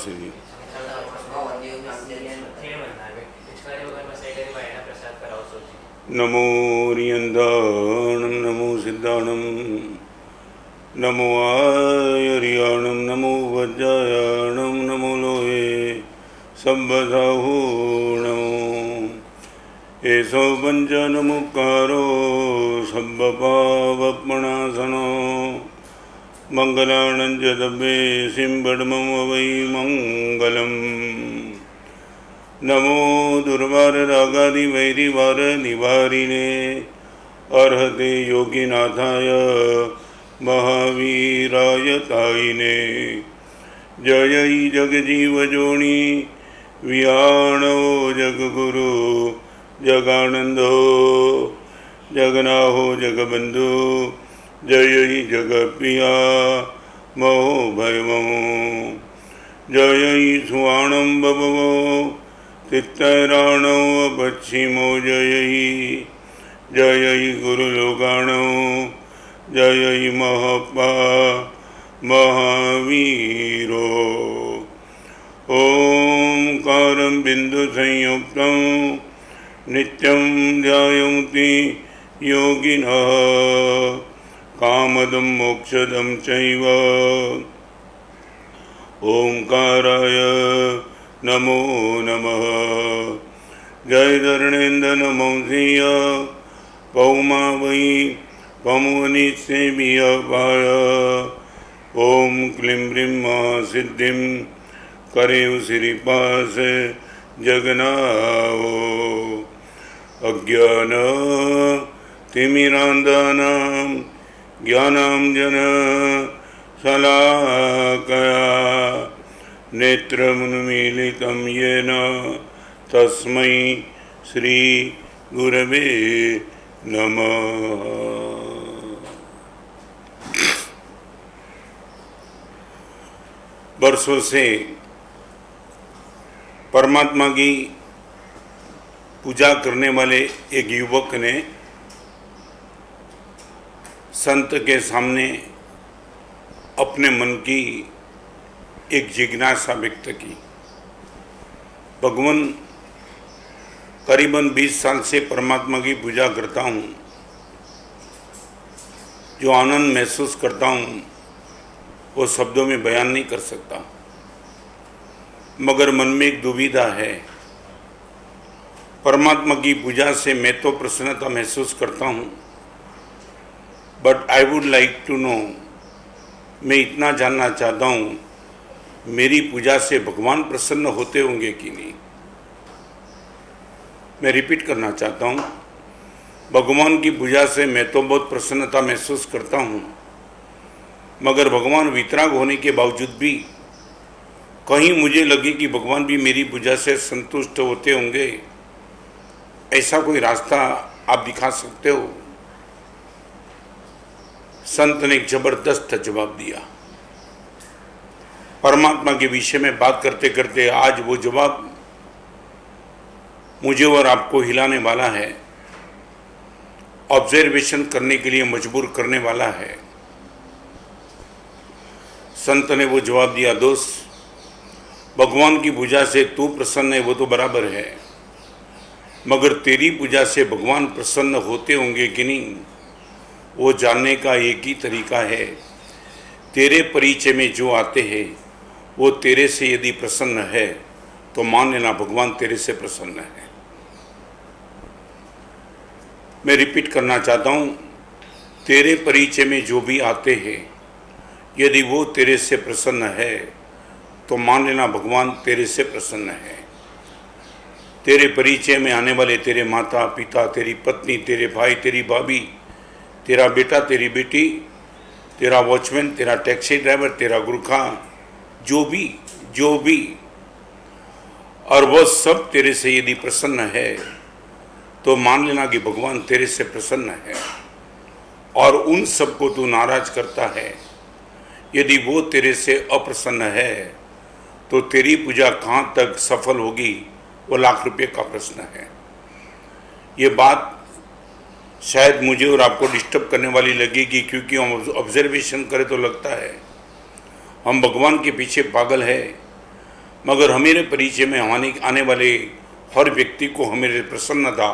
श्री नमो रियंदाणम नमो सिद्धाणम नमो आयरियाणम नमो वज्रायाणम नमो लोहे संबधाहु नमो एसो पंचनमुक्कारो सब्बपावपणासनो मंगलानंद दब्बे सिंबडमं वै मंगलम् नमो दुर्वार रागादि वैरिवार निवारिणे अर्हते योगिनाथाय महावीराय तायिने जय जगजीवजोनि वियाणो जगगुरु जगानंदो जगनाहो जगबंधु जय जगप्रिया महो भयमो जय सुवाणं बभवो तित्तराणो पश्चिमो जय गुरुलोकाणो जय महपा महावीरो ओंकारं बिंदुसंयुक्तं नित्यं ध्यायन्ति योगिनः कामदं मोक्षदं चैव ओंकाराय नमो नमः जय धरणेन्द्र नमो सिंह पौमा वै पमुनिसेविय पाय ओम क्लीं ब्रीं सिद्धिं करेव श्रीपास जगनाओ अज्ञान तिमिरान्धानां ज्ञानाञ्जन शलाकया नेत्रमुन्मीलितं येन तस्मै श्री गुरवे नमः। वर्षों से परमात्मा की पूजा करने वाले एक युवक ने संत के सामने अपने मन की एक जिज्ञासा व्यक्त की। भगवान करीबन 20 साल से परमात्मा की पूजा करता हूँ, जो आनंद महसूस करता हूँ वो शब्दों में बयान नहीं कर सकता, मगर मन में एक दुविधा है। परमात्मा की पूजा से मैं तो प्रसन्नता महसूस करता हूँ, but I would like to know, मैं इतना जानना चाहता हूँ मेरी पूजा से भगवान प्रसन्न होते होंगे कि नहीं। मैं रिपीट करना चाहता हूँ, भगवान की पूजा से मैं तो बहुत प्रसन्नता महसूस करता हूँ, मगर भगवान वितराग होने के बावजूद भी कहीं मुझे लगे कि भगवान भी मेरी पूजा से संतुष्ट होते होंगे। ऐसा कोई रास्ता आप दिखा सकते हो? संत ने एक जबरदस्त जवाब दिया। परमात्मा के विषय में बात करते करते आज वो जवाब मुझे और आपको हिलाने वाला है, ऑब्जर्वेशन करने के लिए मजबूर करने वाला है। संत ने वो जवाब दिया, दोस्त, भगवान की पूजा से तू प्रसन्न है वो तो बराबर है, मगर तेरी पूजा से भगवान प्रसन्न होते होंगे कि नहीं, वो जानने का एक ही तरीका है। तेरे परिचय में जो आते हैं वो तेरे से यदि प्रसन्न है तो मान लेना भगवान तेरे से प्रसन्न है। मैं रिपीट करना चाहता हूँ, तेरे परिचय में जो भी आते हैं यदि वो तेरे से प्रसन्न है तो मान लेना भगवान तेरे से प्रसन्न है। तेरे परिचय में आने वाले तेरे माता पिता, तेरी पत्नी, तेरे भाई, तेरी भाभी, तेरा बेटा, तेरी बेटी, तेरा वॉचमैन, तेरा टैक्सी ड्राइवर, तेरा गुरखा, जो भी, और वह सब तेरे से यदि प्रसन्न है तो मान लेना कि भगवान तेरे से प्रसन्न है। और उन सबको तू नाराज करता है, यदि वो तेरे से अप्रसन्न है तो तेरी पूजा कहाँ तक सफल होगी, वो लाख रुपये का प्रश्न है। ये बात शायद मुझे और आपको डिस्टर्ब करने वाली लगेगी, क्योंकि हम ऑब्जर्वेशन करें तो लगता है हम भगवान के पीछे पागल है, मगर हमारे परिचय में आने वाले हर व्यक्ति को हमारे प्रसन्नता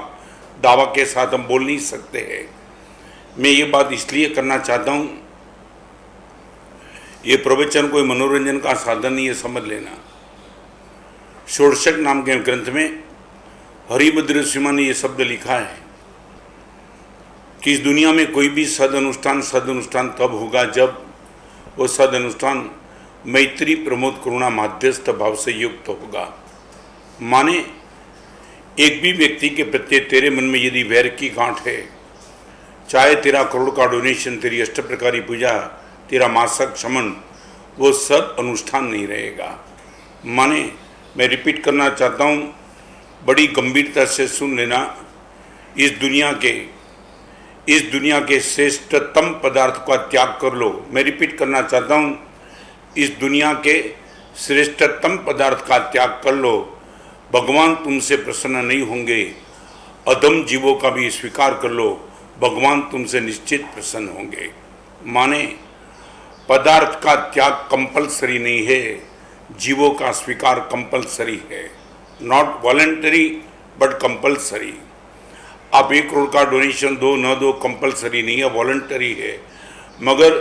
दावा के साथ हम बोल नहीं सकते हैं। मैं ये बात इसलिए करना चाहता हूँ, ये प्रवचन कोई मनोरंजन का साधन नहीं है, समझ लेना। षोडशक नाम के ग्रंथ में हरिभद्र सिंह ने ये शब्द लिखा है कि इस दुनिया में कोई भी सदनुष्ठान तब होगा जब वो सदनुष्ठान मैत्री प्रमोद करुणा माध्यस्थ भाव से युक्त होगा। माने एक भी व्यक्ति के प्रति तेरे मन में यदि वैर की गांठ है, चाहे तेरा करोड़ का डोनेशन, तेरी अष्ट प्रकारी पूजा, तेरा मासक क्षमन, वो सद अनुष्ठान नहीं रहेगा। माने मैं रिपीट करना चाहता हूँ, बड़ी गंभीरता से सुन लेना। इस दुनिया के श्रेष्ठतम पदार्थ का त्याग कर लो। मैं रिपीट करना चाहता हूँ, इस दुनिया के श्रेष्ठतम पदार्थ का त्याग कर लो। भगवान तुमसे प्रसन्न नहीं होंगे। अधम जीवों का भी स्वीकार कर लो, भगवान तुमसे निश्चित प्रसन्न होंगे। माने पदार्थ का त्याग कंपलसरी नहीं है, जीवों का स्वीकार कंपलसरी है। Not voluntary but compulsory. आप 1 करोड़ का डोनेशन दो न दो, कंपलसरी नहीं है, वॉलंटरी है। मगर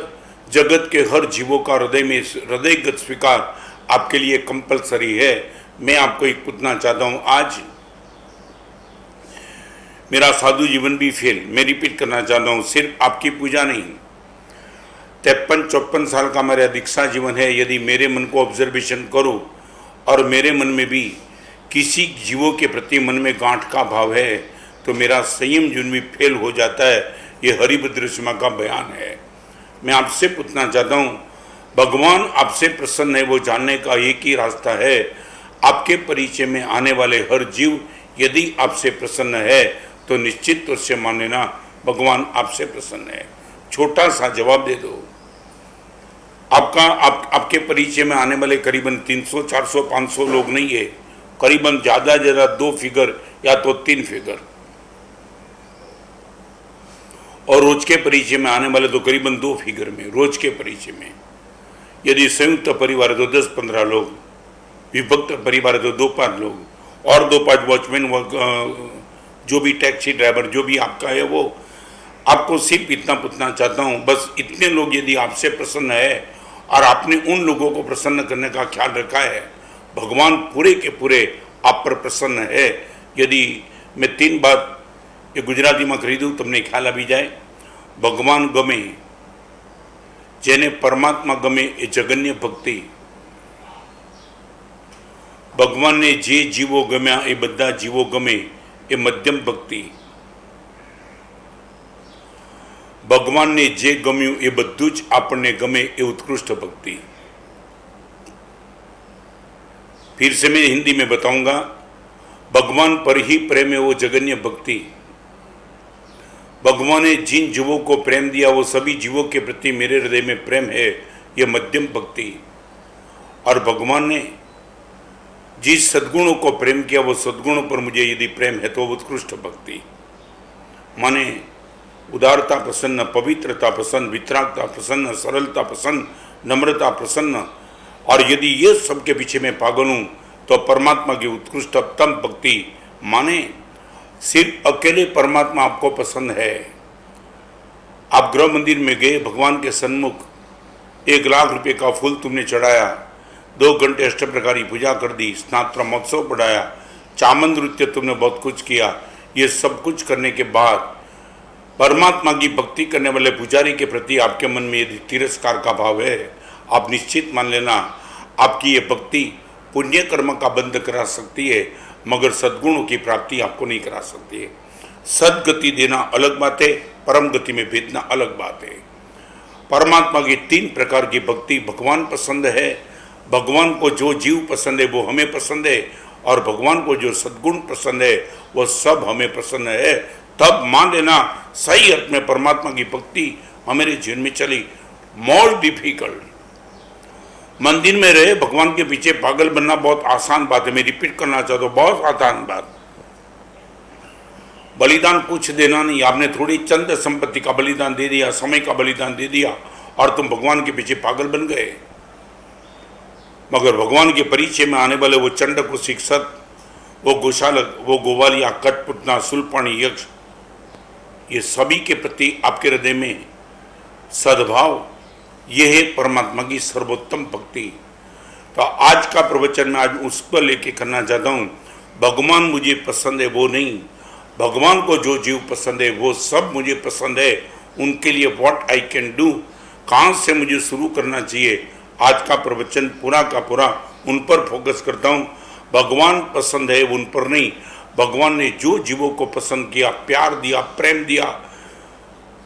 जगत के हर जीवों का हृदयगत स्वीकार आपके लिए कंपलसरी है। मैं आपको एक पूछना चाहता हूँ, आज मेरा साधु जीवन भी फेल, मैं रिपीट करना चाहता हूँ, सिर्फ आपकी पूजा नहीं, 53-54 साल का मेरा दीक्षा जीवन है। यदि मेरे मन को ऑब्जर्वेशन करो और मेरे मन में भी किसी जीवों के प्रति मन में गांठ का भाव है, तो मेरा संयम जीवन भी फेल हो जाता है। ये हरिभद्र सिंह का बयान है। मैं आपसे पूछना चाहता हूँ, भगवान आपसे प्रसन्न है वो जानने का एक ही रास्ता है। आपके परिचय में आने वाले हर जीव यदि आपसे प्रसन्न है तो निश्चित तौर से मान लेना भगवान आपसे प्रसन्न है। छोटा सा जवाब दे दो। आपके परिचय में आने वाले करीबन 300, 400, 500 लोग नहीं है, करीबन ज़्यादा 2 फिगर या तो 3 फिगर। और रोज के परिचय में आने वाले तो करीबन 2 फिगर में। रोज के परिचय में यदि संयुक्त परिवार है तो 10-15 लोग, विभक्त परिवार है तो 2-5 लोग और 2-5 वॉचमैन, जो भी टैक्सी ड्राइवर जो भी आपका है, वो आपको सिर्फ इतना पूछना चाहता हूँ, बस इतने लोग यदि आपसे प्रसन्न है और आपने उन लोगों को प्रसन्न करने का ख्याल रखा है, भगवान पूरे के पूरे आप पर प्रसन्न है। यदि मैं 3 बात ये गुजराती में कही दूँ તમને ખ્યાલ આવી જાય। ભગવાન ગમે, જેને પરમાત્મા ગમે એ જગન્ય ભક્તિ। ભગવાનને જે જીવો ગમ્યા એ બધા જીવો ગમે એ મધ્યમ ભક્તિ। ભગવાનને જે ગમ્યું એ બધું જ આપણને ગમે એ उत्कृष्ट भक्ति। फिर से मैं हिंदी में बताऊंगा, भगवान पर ही प्रेम है वो जगन्य भक्ति। भगवान ने जिन जीवों को प्रेम दिया वो सभी जीवों के प्रति मेरे हृदय में प्रेम है, ये मध्यम भक्ति। और भगवान ने जिस सद्गुणों को प्रेम किया वो सद्गुणों पर मुझे यदि प्रेम है तो उत्कृष्ट भक्ति। माने उदारता प्रसन्न, पवित्रता प्रसन्न, वितरागता प्रसन्न, सरलता प्रसन्न, नम्रता प्रसन्न। और यदि ये सब के पीछे मैं पागल हूँ तो परमात्मा की उत्कृष्टतम भक्ति। माने सिर्फ अकेले परमात्मा आपको पसंद है। आप गृह मंदिर में गए, भगवान के सन्मुख 1 लाख रुपए का फूल तुमने चढ़ाया, 2 घंटे अष्ट प्रकारी पूजा कर दी, स्नात्र महोत्सव पढ़ाया, चामन नृत्य तुमने बहुत कुछ किया। ये सब कुछ करने के बाद परमात्मा की भक्ति करने वाले पुजारी के प्रति आपके मन में यदि तिरस्कार का भाव है, आप निश्चित मान लेना आपकी ये भक्ति पुण्य कर्म का बंध करा सकती है, मगर सद्गुणों की प्राप्ति आपको नहीं करा सकती है। सदगति देना अलग बात है, परम गति में भेजना अलग बात है। परमात्मा की 3 प्रकार की भक्ति। भगवान पसंद है, भगवान को जो जीव पसंद है वो हमें पसंद है, और भगवान को जो सद्गुण पसंद है वो सब हमें पसंद है। तब मान लेना सही अर्थ में परमात्मा की भक्ति हमारे जीवन में चली। More difficult. मंदिर में रहे भगवान के पीछे पागल बनना बहुत आसान बात है। मैं रिपीट करना चाहता हूँ, बहुत आसान बात। बलिदान कुछ देना नहीं, आपने थोड़ी चंद संपत्ति का बलिदान दे दिया, समय का बलिदान दे दिया और तुम भगवान के पीछे पागल बन गए। मगर भगवान के परिचय में आने वाले वो चंडक, वो शिक्षक, वो गोशालक, वो गोवालिया, कठपुतला, सुलपाणी, यक्ष, ये सभी के प्रति आपके हृदय में सद्भाव, ये है परमात्मा की सर्वोत्तम भक्ति। तो आज का प्रवचन मैं आज उस पर लेके करना चाहता हूँ। भगवान मुझे पसंद है वो नहीं, भगवान को जो जीव पसंद है वो सब मुझे पसंद है। उनके लिए व्हाट आई कैन डू, कहाँ से मुझे शुरू करना चाहिए। आज का प्रवचन पूरा का पूरा उन पर फोकस करता हूँ। भगवान पसंद है उन पर नहीं, भगवान ने जो जीवों को पसंद किया, प्यार दिया, प्रेम दिया,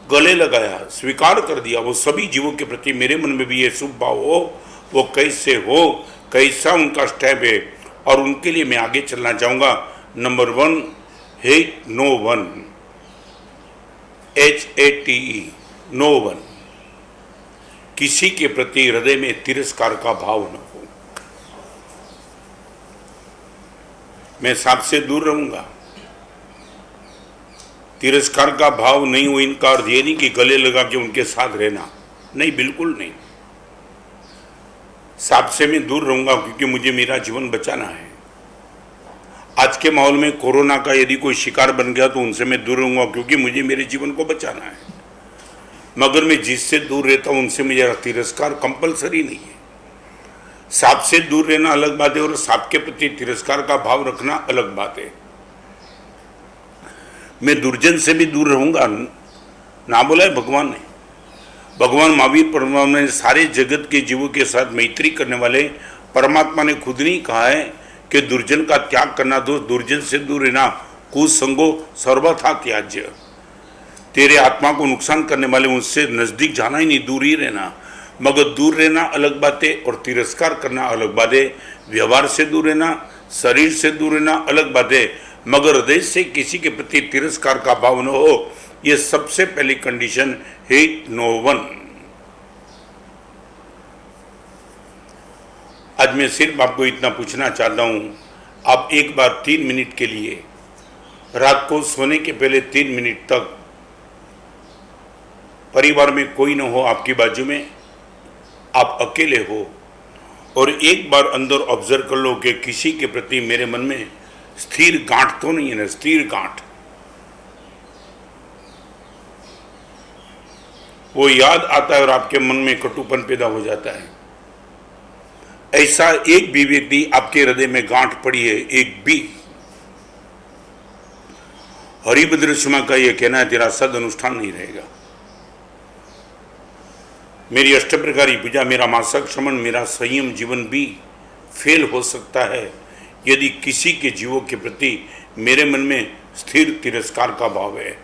गले लगाया, स्वीकार कर दिया, वो सभी जीवों के प्रति मेरे मन में भी ये शुभ भाव हो। वो कैसे हो, कैसा उनका स्टेप है, और उनके लिए मैं आगे चलना चाहूँगा। Number 1, hate no one, HATE, no one. किसी के प्रति हृदय में तिरस्कार का भाव न हो। मैं सबसे दूर रहूंगा। तिरस्कार का भाव नहीं हो, इनका अर्थ ये नहीं कि गले लगा के उनके साथ रहना, नहीं, बिल्कुल नहीं। सांप से मैं दूर रहूंगा क्योंकि मुझे मेरा जीवन बचाना है। आज के माहौल में कोरोना का यदि कोई शिकार बन गया तो उनसे मैं दूर रहूंगा क्योंकि मुझे मेरे जीवन को बचाना है। मगर मैं जिससे दूर रहता हूं उनसे मेरा तिरस्कार कंपलसरी नहीं है। सांप से दूर रहना अलग बात है और सांप के प्रति तिरस्कार का भाव रखना अलग बात है। मैं दुर्जन से भी दूर रहूंगा ना बोला है भगवान ने। भगवान महावीर परमात्मा ने सारे जगत के जीवों के साथ मैत्री करने वाले परमात्मा ने खुद नहीं कहा है कि दुर्जन का त्याग करना, दो दुर्जन से दूर रहना, कुसंगो सर्वथा त्याज्य। तेरे आत्मा को नुकसान करने वाले उनसे नजदीक जाना ही नहीं, दूर ही रहना। मगर दूर रहना अलग बात है और तिरस्कार करना अलग बात है। व्यवहार से दूर रहना, शरीर से दूर रहना अलग बात है, मगर हृदय से किसी के प्रति तिरस्कार का भाव न हो, यह सबसे पहली कंडीशन हेट नो वन। आज मैं सिर्फ आपको इतना पूछना चाहता हूं, आप एक बार 3 मिनट के लिए रात को सोने के पहले 3 मिनट तक परिवार में कोई न हो आपकी बाजू में, आप अकेले हो, और एक बार अंदर ऑब्जर्व कर लो कि किसी के प्रति मेरे मन में स्थिर गांठ तो नहीं है ना, स्थिर गांठ। वो याद आता है और आपके मन में कटुपन पैदा हो जाता है। ऐसा एक भी व्यक्ति आपके हृदय में गांठ पड़ी है, एक भी। हरिभद्र शर्मा का यह कहना है तेरा सद अनुष्ठान नहीं रहेगा। मेरी अष्टप्रकारी पूजा, मेरा मासिक श्रमण, मेरा संयम जीवन भी फेल हो सकता है यदि किसी के जीवों के प्रति मेरे मन में स्थिर तिरस्कार का भाव है।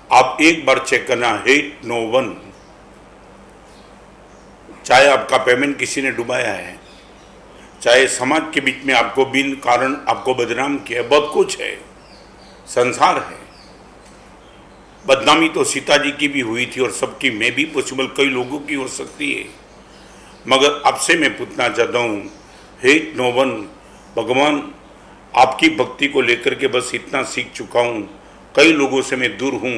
आप एक बार चेक करना, हेट नो वन। चाहे आपका पेमेंट किसी ने डुबाया है, चाहे समाज के बीच में आपको बिन कारण आपको बदनाम किया, बहुत कुछ है, संसार है। बदनामी तो सीता जी की भी हुई थी और सबकी मैं भी पॉसिबल, कई लोगों की हो सकती है। मगर आपसे मैं पूछना चाहता हूँ, हेट नो वन। भगवान आपकी भक्ति को लेकर के बस इतना सीख चुका हूँ, कई लोगों से मैं दूर हूँ,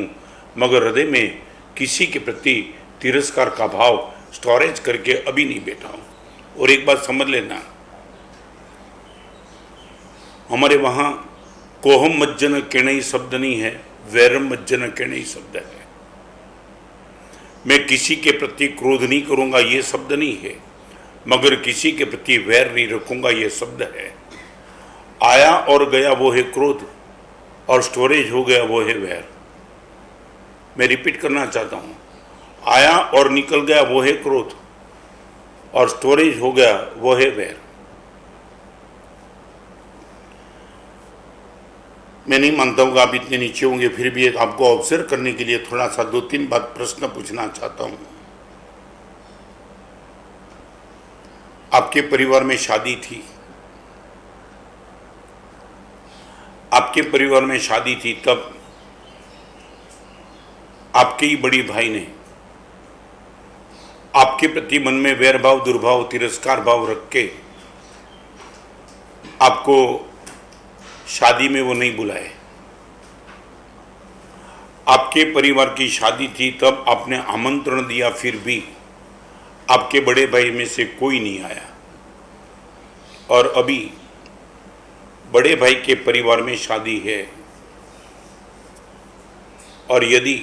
मगर हृदय में किसी के प्रति तिरस्कार का भाव स्टोरेज करके अभी नहीं बैठा हूँ। और एक बात समझ लेना, हमारे वहाँ कोहम मज्जन केणई शब्द नहीं है, वैरम मज्जन केणई शब्द है। मैं किसी के प्रति क्रोध नहीं करूँगा ये शब्द नहीं है, मगर किसी के प्रति वैर नहीं रखूँगा ये शब्द है। आया और गया वो है क्रोध, और स्टोरेज हो गया वो है वैर। मैं रिपीट करना चाहता हूँ, आया और निकल गया वो है क्रोध, और स्टोरेज हो गया वो है वैर। मैं नहीं मानता हूँ कि आप इतने नीचे होंगे, फिर भी एक आपको ऑब्जर्व करने के लिए थोड़ा सा 2-3 बात प्रश्न पूछना चाहता हूँ। आपके परिवार में शादी थी, आपके परिवार में शादी थी, तब आपके ही बड़ी भाई ने आपके प्रति मन में वैर भाव, दुर्भाव, तिरस्कार भाव रख के आपको शादी में वो नहीं बुलाए। आपके परिवार की शादी थी, तब आपने आमंत्रण दिया, फिर भी आपके बड़े भाई में से कोई नहीं आया। और अभी बड़े भाई के परिवार में शादी है और यदि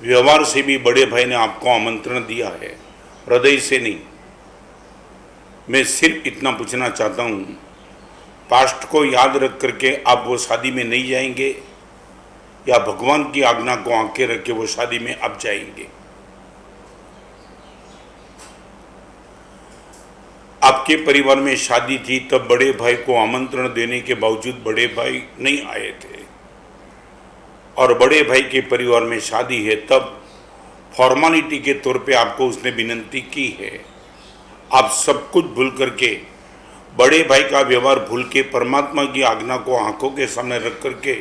व्यवहार से भी बड़े भाई ने आपको आमंत्रण दिया है, हृदय से नहीं, मैं सिर्फ इतना पूछना चाहता हूँ, पास्ट को याद रख करके आप वो शादी में नहीं जाएंगे या भगवान की आज्ञा को आंखें रख के वो शादी में अब जाएंगे? आपके परिवार में शादी थी तब बड़े भाई को आमंत्रण देने के बावजूद बड़े भाई नहीं आए थे, और बड़े भाई के परिवार में शादी है तब फॉर्मेलिटी के तौर पे आपको उसने विनंती की है। आप सब कुछ भूल करके, बड़े भाई का व्यवहार भूल के, परमात्मा की आज्ञा को आंखों के सामने रख करके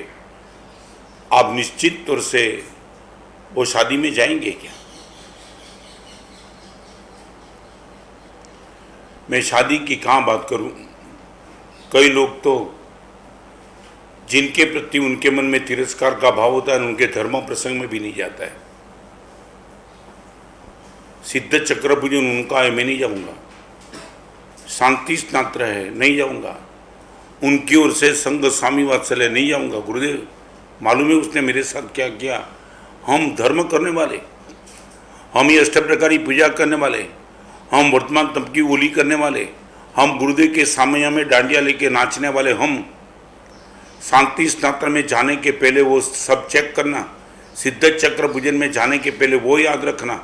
आप निश्चित तौर से वो शादी में जाएंगे क्या? मैं शादी की कहाँ बात करूं, कई लोग तो जिनके प्रति उनके मन में तिरस्कार का भाव होता है उनके धर्म प्रसंग में भी नहीं जाता है। सिद्ध चक्र पूजन उनका है, मैं नहीं जाऊंगा। शांति स्नात्र है, नहीं जाऊंगा। उनकी ओर से संग स्वामी वात्सल्य, नहीं जाऊंगा। गुरुदेव मालूम है उसने मेरे साथ क्या किया। हम धर्म करने वाले, हम ये अष्ट प्रकारी पूजा करने वाले, हम वर्तमान तप की होली करने वाले, हम गुरुदेव के सामया में डांडिया लेके नाचने वाले, हम शांति स्नात्र में जाने के पहले वो सब चेक करना, सिद्ध चक्र पूजन में जाने के पहले वो याद रखना,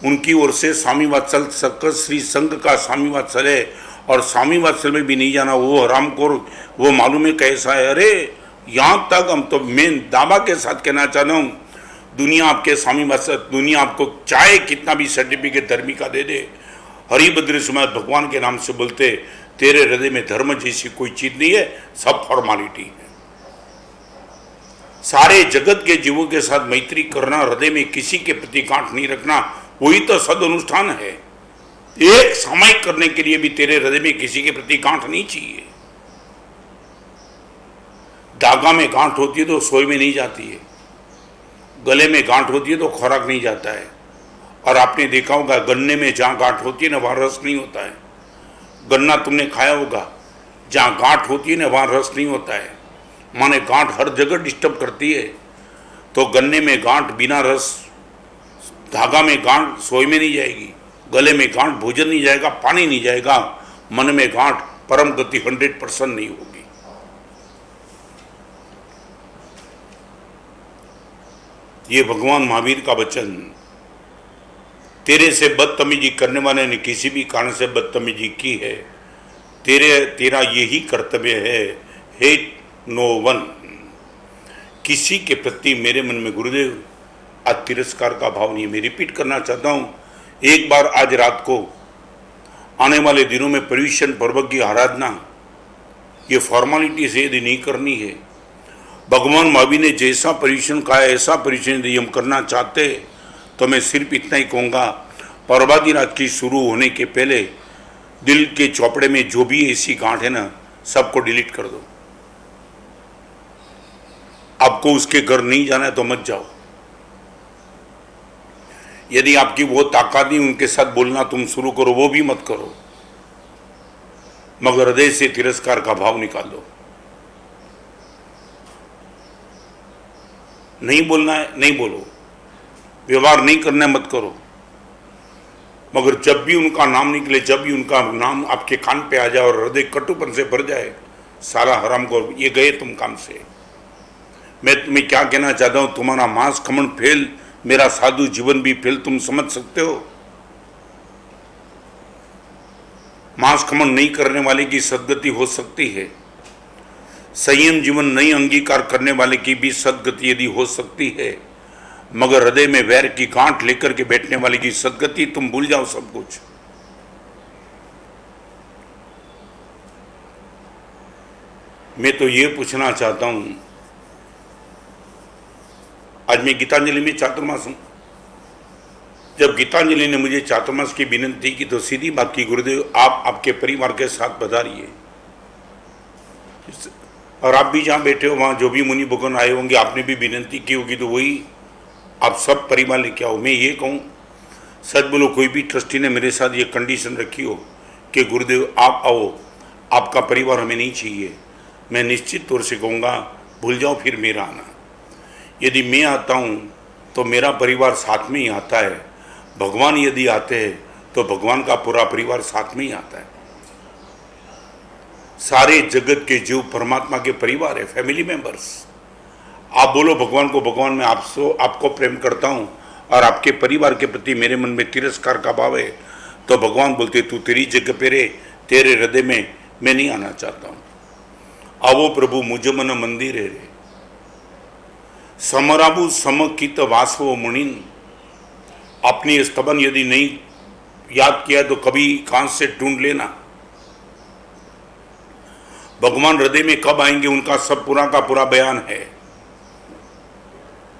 उनकी ओर से स्वामी वात्सल सकल श्री संघ का स्वामी वात्सल है, और स्वामी वात्सल में भी नहीं जाना। वो हरामखोर, वो मालूम है कैसा है। अरे यहाँ तक हम तो मैं दावा के साथ कहना चाहता हूँ, दुनिया आपके स्वामी वात्सल, दुनिया आपको चाहे कितना भी सर्टिफिकेट धर्मी का दे दे, हरिभद्र समय भगवान के नाम से बोलते, तेरे हृदय में धर्म जैसी कोई चीज नहीं है, सब फॉर्मेलिटी है। सारे जगत के जीवों के साथ मैत्री करना, हृदय में किसी के प्रति गांठ नहीं रखना, वही तो सद अनुष्ठान है। एक सामायिक करने के लिए भी तेरे हृदय में किसी के प्रति गांठ नहीं चाहिए। धागा में गांठ होती है तो सोई में नहीं जाती है, गले में गांठ होती है तो खुराक नहीं जाता है। और आपने देखा होगा गन्ने में जहां गांठ होती है ना वहां रस नहीं होता है। गन्ना तुमने खाया होगा, जहां गांठ होती है ना वहां रस नहीं होता है। माने गांठ हर जगह डिस्टर्ब करती है। तो गन्ने में गांठ बिना रस, धागा में गांठ सोई में नहीं जाएगी, गले में गांठ भोजन नहीं जाएगा, पानी नहीं जाएगा, मन में गांठ परम गति 100% नहीं होगी। ये भगवान महावीर का वचन, तेरे से बदतमीजी करने वाले ने किसी भी कारण से बदतमीजी की है, तेरा यही कर्तव्य है, हेट नो वन। किसी के प्रति मेरे मन में गुरुदेव आज तिरस्कार का भाव नहीं है। मैं रिपीट करना चाहता हूँ, एक बार आज रात को आने वाले दिनों में पर्यूषण पर्व की आराधना ये फॉर्मेलिटी से यदि नहीं करनी है, भगवान महावीर ने जैसा पर्यूषण कहा है ऐसा पर्यूषण यदि हम करना चाहते तो मैं सिर्फ इतना ही कहूँगा, पर्वादी रात की शुरू होने के पहले दिल के चौपड़े में जो भी ऐसी गांठ है ना, सबको डिलीट कर दो। आपको उसके घर नहीं जाना है तो मत जाओ। यदि आपकी वो ताकत नहीं उनके साथ बोलना तुम शुरू करो, वो भी मत करो, मगर हृदय से तिरस्कार का भाव निकाल दो। नहीं बोलना है नहीं बोलो, व्यवहार नहीं करना है मत करो, मगर जब भी उनका नाम निकले, जब भी उनका नाम आपके कान पे आ जाए और हृदय कटुपन से भर जाए, सारा हराम को ये गए तुम काम से। मैं क्या कहना चाहता हूँ, तुम्हारा मांस खमन फेल, मेरा साधु जीवन भी फेल, तुम समझ सकते हो। मांस खमन नहीं करने वाले की सद्गति हो सकती है, संयम जीवन नहीं अंगीकार करने वाले की भी सद्गति यदि हो सकती है, मगर हृदय में वैर की गांठ लेकर के बैठने वाले की सद्गति तुम भूल जाओ सब कुछ। मैं तो ये पूछना चाहता हूं, आज मैं गीतांजलि में चातुर्मास हूं। जब गीतांजलि ने मुझे चातुर्मास की विनंती की तो सीधी बात की, गुरुदेव आप आपके परिवार के साथ पधारिए, और आप भी जहाँ बैठे हो वहाँ जो भी मुनि भगवान आए होंगे आपने भी विनंती की होगी, तो वही आप सब परिवार लेके आओ। मैं ये कहूँ, सच बोलो, कोई भी ट्रस्टी ने मेरे साथ ये कंडीशन रखी हो कि गुरुदेव आप आओ, आपका परिवार हमें नहीं चाहिए, मैं निश्चित तौर से कहूँगा भूल जाओ फिर मेरा आना। यदि मैं आता हूँ तो मेरा परिवार साथ में ही आता है, भगवान यदि आते हैं तो भगवान का पूरा परिवार साथ में ही आता है। सारे जगत के जीव परमात्मा के परिवार है, फैमिली मेंबर्स। आप बोलो भगवान को, भगवान मैं आपको प्रेम करता हूँ और आपके परिवार के प्रति मेरे मन में तिरस्कार का भाव है, तो भगवान बोलते तू तेरी जगह पे रे, तेरे हृदय में मैं नहीं आना चाहता हूँ। आवो प्रभु मुझ मन मंदिर रे, समराबु समकित वासव मुनिन। अपनी स्तवन यदि नहीं याद किया तो कभी कांच से ढूंढ लेना। भगवान हृदय में कब आएंगे उनका सब पूरा का पूरा बयान है।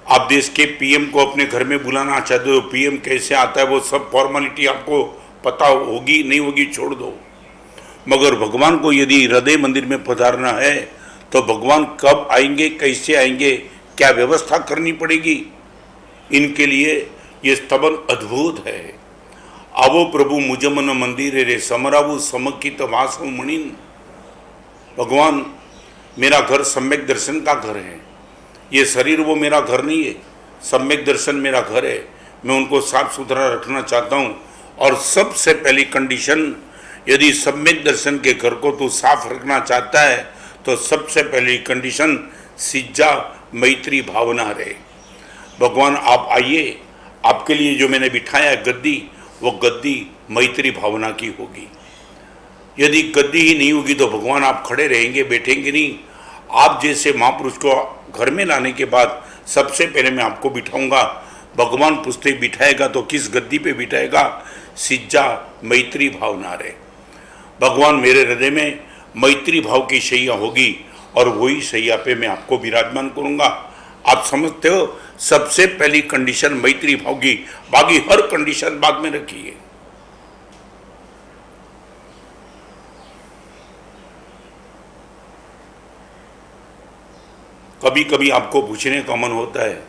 आप देश के पीएम को अपने घर में बुलाना चाहते हो, पीएम कैसे आता है वो सब फॉर्मेलिटी आपको पता होगी नहीं होगी छोड़ दो, मगर भगवान को यदि हृदय मंदिर में पधारना है तो भगवान कब आएंगे, कैसे आएंगे, क्या व्यवस्था करनी पड़ेगी, इनके लिए ये स्तवन अद्भुत है। आवो प्रभु मुझ मन मंदिर रे, समरावु समकित वासव मुनिन। भगवान मेरा घर सम्यक दर्शन का घर है, ये शरीर वो मेरा घर नहीं है, सम्यक दर्शन मेरा घर है। मैं उनको साफ सुथरा रखना चाहता हूँ और सबसे पहली कंडीशन, यदि सम्यक दर्शन के घर को तू साफ रखना चाहता है तो सबसे पहली कंडीशन सिज्जा मैत्री भावना रहे। भगवान आप आइए, आपके लिए जो मैंने बिठाया गद्दी, वो गद्दी मैत्री भावना की होगी। यदि गद्दी ही नहीं होगी तो भगवान आप खड़े रहेंगे, बैठेंगे नहीं। आप जैसे महापुरुष को घर में लाने के बाद सबसे पहले मैं आपको बिठाऊंगा। भगवान पूछते बिठाएगा तो किस गद्दी पे बिठाएगा? सिज्जा मैत्री भावना रहे। भगवान मेरे हृदय में मैत्री भाव की शैया होगी और वही शैया पे मैं आपको विराजमान करूंगा। आप समझते हो, सबसे पहली कंडीशन मैत्री भाव की, बाकी हर कंडीशन बाद में रखिए। कभी कभी आपको पूछने का मन होता है,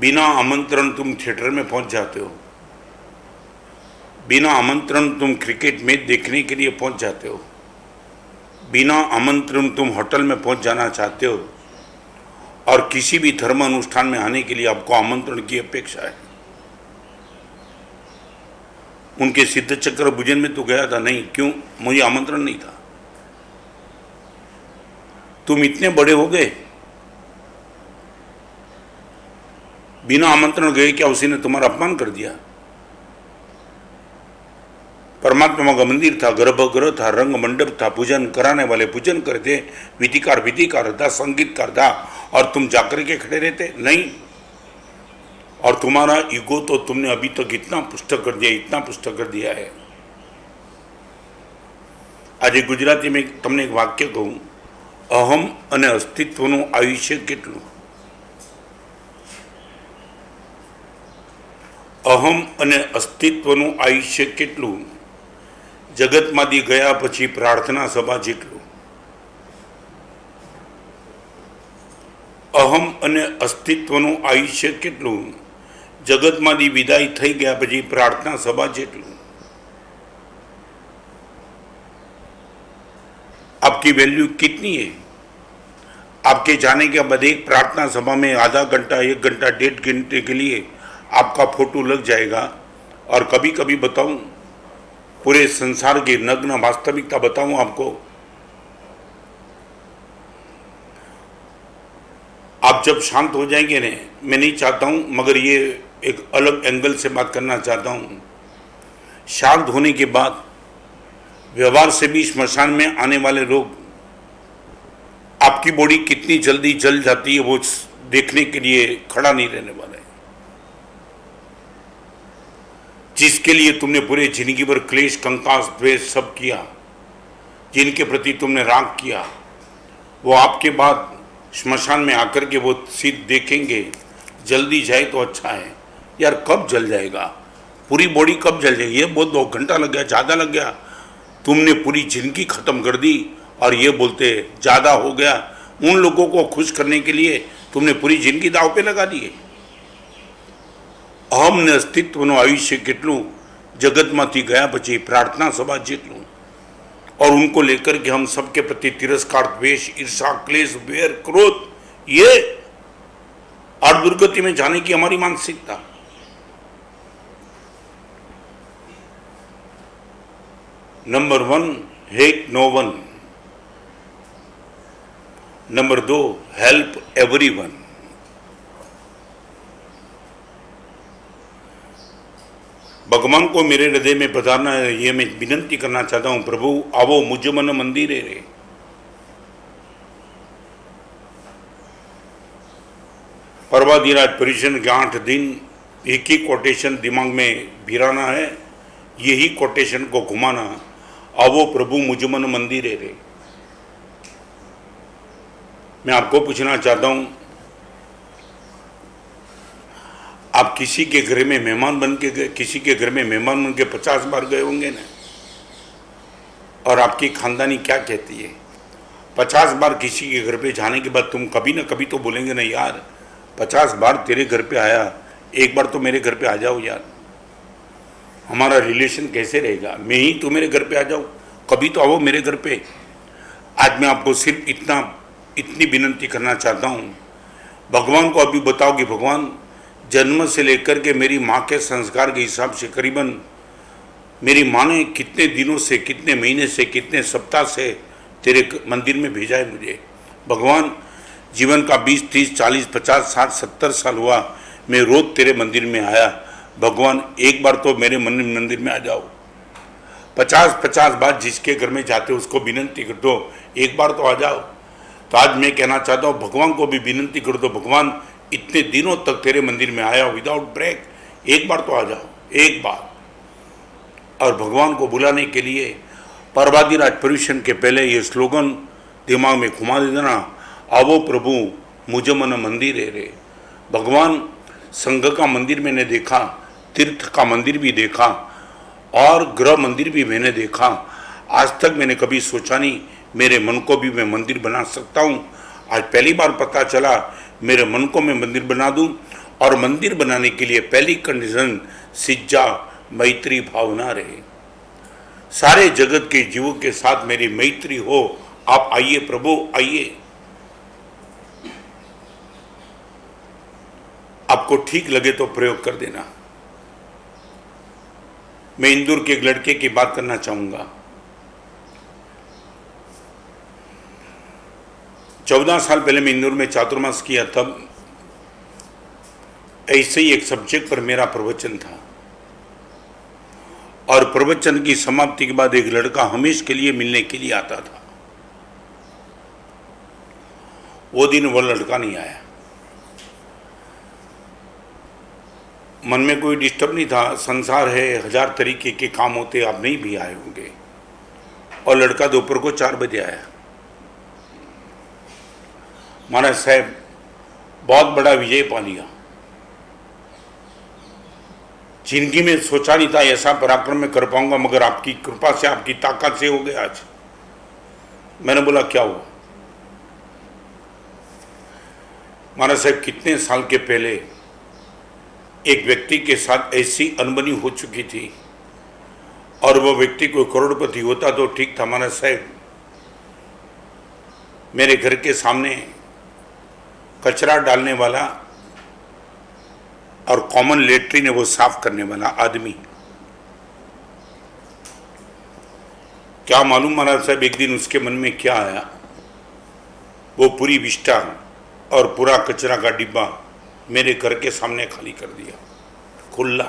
बिना आमंत्रण तुम थिएटर में पहुंच जाते हो, बिना आमंत्रण तुम क्रिकेट मैच देखने के लिए पहुंच जाते हो, बिना आमंत्रण तुम होटल में पहुंच जाना चाहते हो, और किसी भी धर्म अनुष्ठान में आने के लिए आपको आमंत्रण की अपेक्षा है। उनके सिद्ध चक्र भुजन में तो गया था, नहीं क्यों? मुझे आमंत्रण नहीं था। तुम इतने बड़े हो गए, बिना आमंत्रण गए, क्या उसी ने तुम्हारा अपमान कर दिया? परमात्मा का मंदिर था, गर्भगृह था, रंग मंडप था, पूजन कराने वाले पूजन करते, विधिकार था, संगीतकार था, और तुम जाकर के खड़े रहते? नहीं। और तुम्हारा ईगो तो तुमने अभी तक इतना पुष्ट कर दिया, इतना पुष्ट कर दिया है। आज गुजराती में तमने एक वाक्य कहूं, अहम અને અસ્તિત્વનું આયુષ્ય કેટલું? અહમ અને અસ્તિત્વનું આયુષ્ય કેટલું? જગતમાંથી ગયા પછી પ્રાર્થના સભા જેટલું। અહમ અને અસ્તિત્વનું આયુષ્ય કેટલું? જગતમાંથી વિદાય થઈ ગયા પછી પ્રાર્થના સભા જેટલું। आपकी वैल्यू कितनी है? आपके जाने के बाद एक प्रार्थना सभा में आधा घंटा, 1 घंटा, 1.5 घंटे के लिए आपका फोटो लग जाएगा। और कभी कभी बताऊं, पूरे संसार की नग्न वास्तविकता बताऊं आपको, आप जब शांत हो जाएंगे ने, मैं नहीं चाहता हूं, मगर ये एक अलग एंगल से बात करना चाहता हूं। शांत होने के बाद व्यवहार से भी स्मशान में आने वाले लोग, आपकी बॉडी कितनी जल्दी जल जाती है वो देखने के लिए खड़ा नहीं रहने वाला है। जिसके लिए तुमने पूरे जिंदगी भर क्लेश, कंकास, द्वेष सब किया, जिनके प्रति तुमने राग किया, वो आपके बाद स्मशान में आकर के वो सीध देखेंगे। जल्दी जाए तो अच्छा है। यार कब जल जाएगा? पूरी बॉडी कब जल जाएगी? ये बहुत 2 घंटा लग गया, ज़्यादा लग गया। तुमने पूरी जिंदगी खत्म कर दी और ये बोलते ज़्यादा हो गया। उन लोगों को खुश करने के लिए तुमने पूरी जिंदगी दाव पे लगा दी है। अहम ने अस्तित्वનું આયુષ્ય કેટલું? जगतमाती गया बचे प्रार्थना सभा जीत लूं और उनको लेकर के हम सबके प्रति तिरस्कार, द्वेष, ईर्षा, क्लेश, वैर, क्रोध, ये और दुर्गति में जाने की हमारी मानसिकता। Number 1, hate no one. Number 2, help everyone. भगवान को मेरे हृदय में पधारना है, ये मैं विनंती करना चाहता हूं। प्रभु आवो मुझ मन मंदिर रे। पर्वाधिराज परिजन के 8 दिन एक ही कोटेशन दिमाग में भिराना है, यही कोटेशन को घुमाना, आवो प्रभु मुझ मन मंदिर रे। मैं आपको पूछना चाहता हूं, आप किसी के घर में मेहमान बन के गए, किसी के घर में मेहमान बन के 50 बार गए होंगे ना, और आपकी खानदानी क्या कहती है? 50 बार किसी के घर पे जाने के बाद तुम कभी ना कभी तो बोलेंगे ना, यार 50 बार तेरे घर पे आया, एक बार तो मेरे घर पे आ जाओ यार। हमारा रिलेशन कैसे रहेगा? मैं ही तो मेरे घर पे आ जाऊँ, कभी तो आओ मेरे घर पे। आज मैं आपको सिर्फ इतनी विनंती करना चाहता हूँ, भगवान को अभी बताओ कि भगवान, जन्म से लेकर के मेरी माँ के संस्कार के हिसाब से करीबन मेरी माँ ने कितने दिनों से, कितने महीने से, कितने सप्ताह से तेरे मंदिर में भेजा है मुझे। भगवान, जीवन का 20, 30, 40, 50, 60, 70 साल हुआ, मैं रोज तेरे मंदिर में आया। भगवान एक बार तो मेरे मंदिर में आ जाओ। 50 बार जिसके घर में जाते उसको विनंती कर दो, एक बार तो आ जाओ। तो आज मैं कहना चाहता हूँ, भगवान को भी विनंती कर दो, भगवान इतने दिनों तक तेरे मंदिर में आया विदाउट ब्रेक, एक बार तो आ जाओ, एक बार। और भगवान को बुलाने के लिए पर्वाधिराज परिवेशन के पहले ये स्लोगन दिमाग में घुमा दे देना, आवो प्रभु मुझ मन मंदिर रे। भगवान, संघ का मंदिर मैंने देखा, तीर्थ का मंदिर भी देखा और गृह मंदिर भी मैंने देखा। आज तक मैंने कभी सोचा नहीं मेरे मन को भी मैं मंदिर बना सकता हूँ। आज पहली बार पता चला, मेरे मन को मैं मंदिर बना दूं। और मंदिर बनाने के लिए पहली कंडीशन सिज्जा मैत्री भावना रहे। सारे जगत के जीवों के साथ मेरी मैत्री हो। आप आइए प्रभु, आइए। आपको ठीक लगे तो प्रयोग कर देना। मैं इंदौर के एक लड़के की बात करना चाहूंगा। 14 साल पहले मैं इंदौर में चातुर्मास किया, तब ऐसे ही एक सब्जेक्ट पर मेरा प्रवचन था और प्रवचन की समाप्ति के बाद एक लड़का हमेशा के लिए मिलने के लिए आता था। वो दिन वो लड़का नहीं आया। मन में कोई डिस्टर्ब नहीं था, संसार है, 1000 तरीके के काम होते, आप नहीं भी आए होंगे। और लड़का दोपहर को 4 बजे आया। महाराज साहब, बहुत बड़ा विजय पा लिया, जिंदगी में सोचा नहीं था ऐसा पराक्रम में कर पाऊंगा, मगर आपकी कृपा से, आपकी ताकत से हो गया आज। मैंने बोला क्या हुआ? महाराज साहब, कितने साल के पहले एक व्यक्ति के साथ ऐसी अनबनी हो चुकी थी और वो व्यक्ति कोई करोड़पति होता तो ठीक था। महाराज साहब, मेरे घर के सामने कचरा डालने वाला और कॉमन लेटरिन है वो साफ करने वाला आदमी, क्या मालूम महाराज साहब एक दिन उसके मन में क्या आया, वो पूरी विष्टा और पूरा कचरा का डिब्बा मेरे घर के सामने खाली कर दिया, खुला।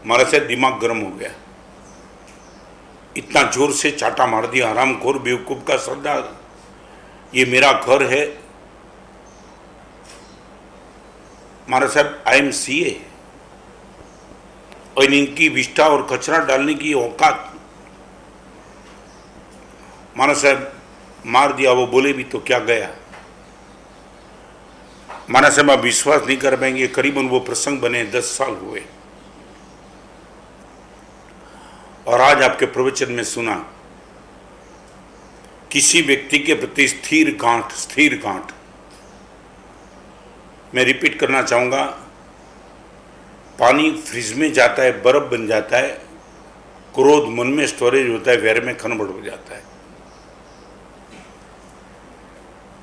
महाराज साहब दिमाग गर्म हो गया, इतना जोर से चाटा मार दिया, हरामखोर बेवकूफ का सरदार, ये मेरा घर है। महाराज साहब, आई एम सीए और इनकी विष्टा और कचरा डालने की औकात। महाराज साहब मार दिया, वो बोले भी तो क्या गया। महाराज साहब, आप विश्वास नहीं कर पाएंगे, करीबन वो प्रसंग बने 10 साल हुए और आज आपके प्रवचन में सुना, किसी व्यक्ति के प्रति स्थिर गांठ। मैं रिपीट करना चाहूंगा, पानी फ्रिज में जाता है, बर्फ बन जाता है, क्रोध मन में स्टोरेज होता है, वैर में कन्वर्ट हो जाता है।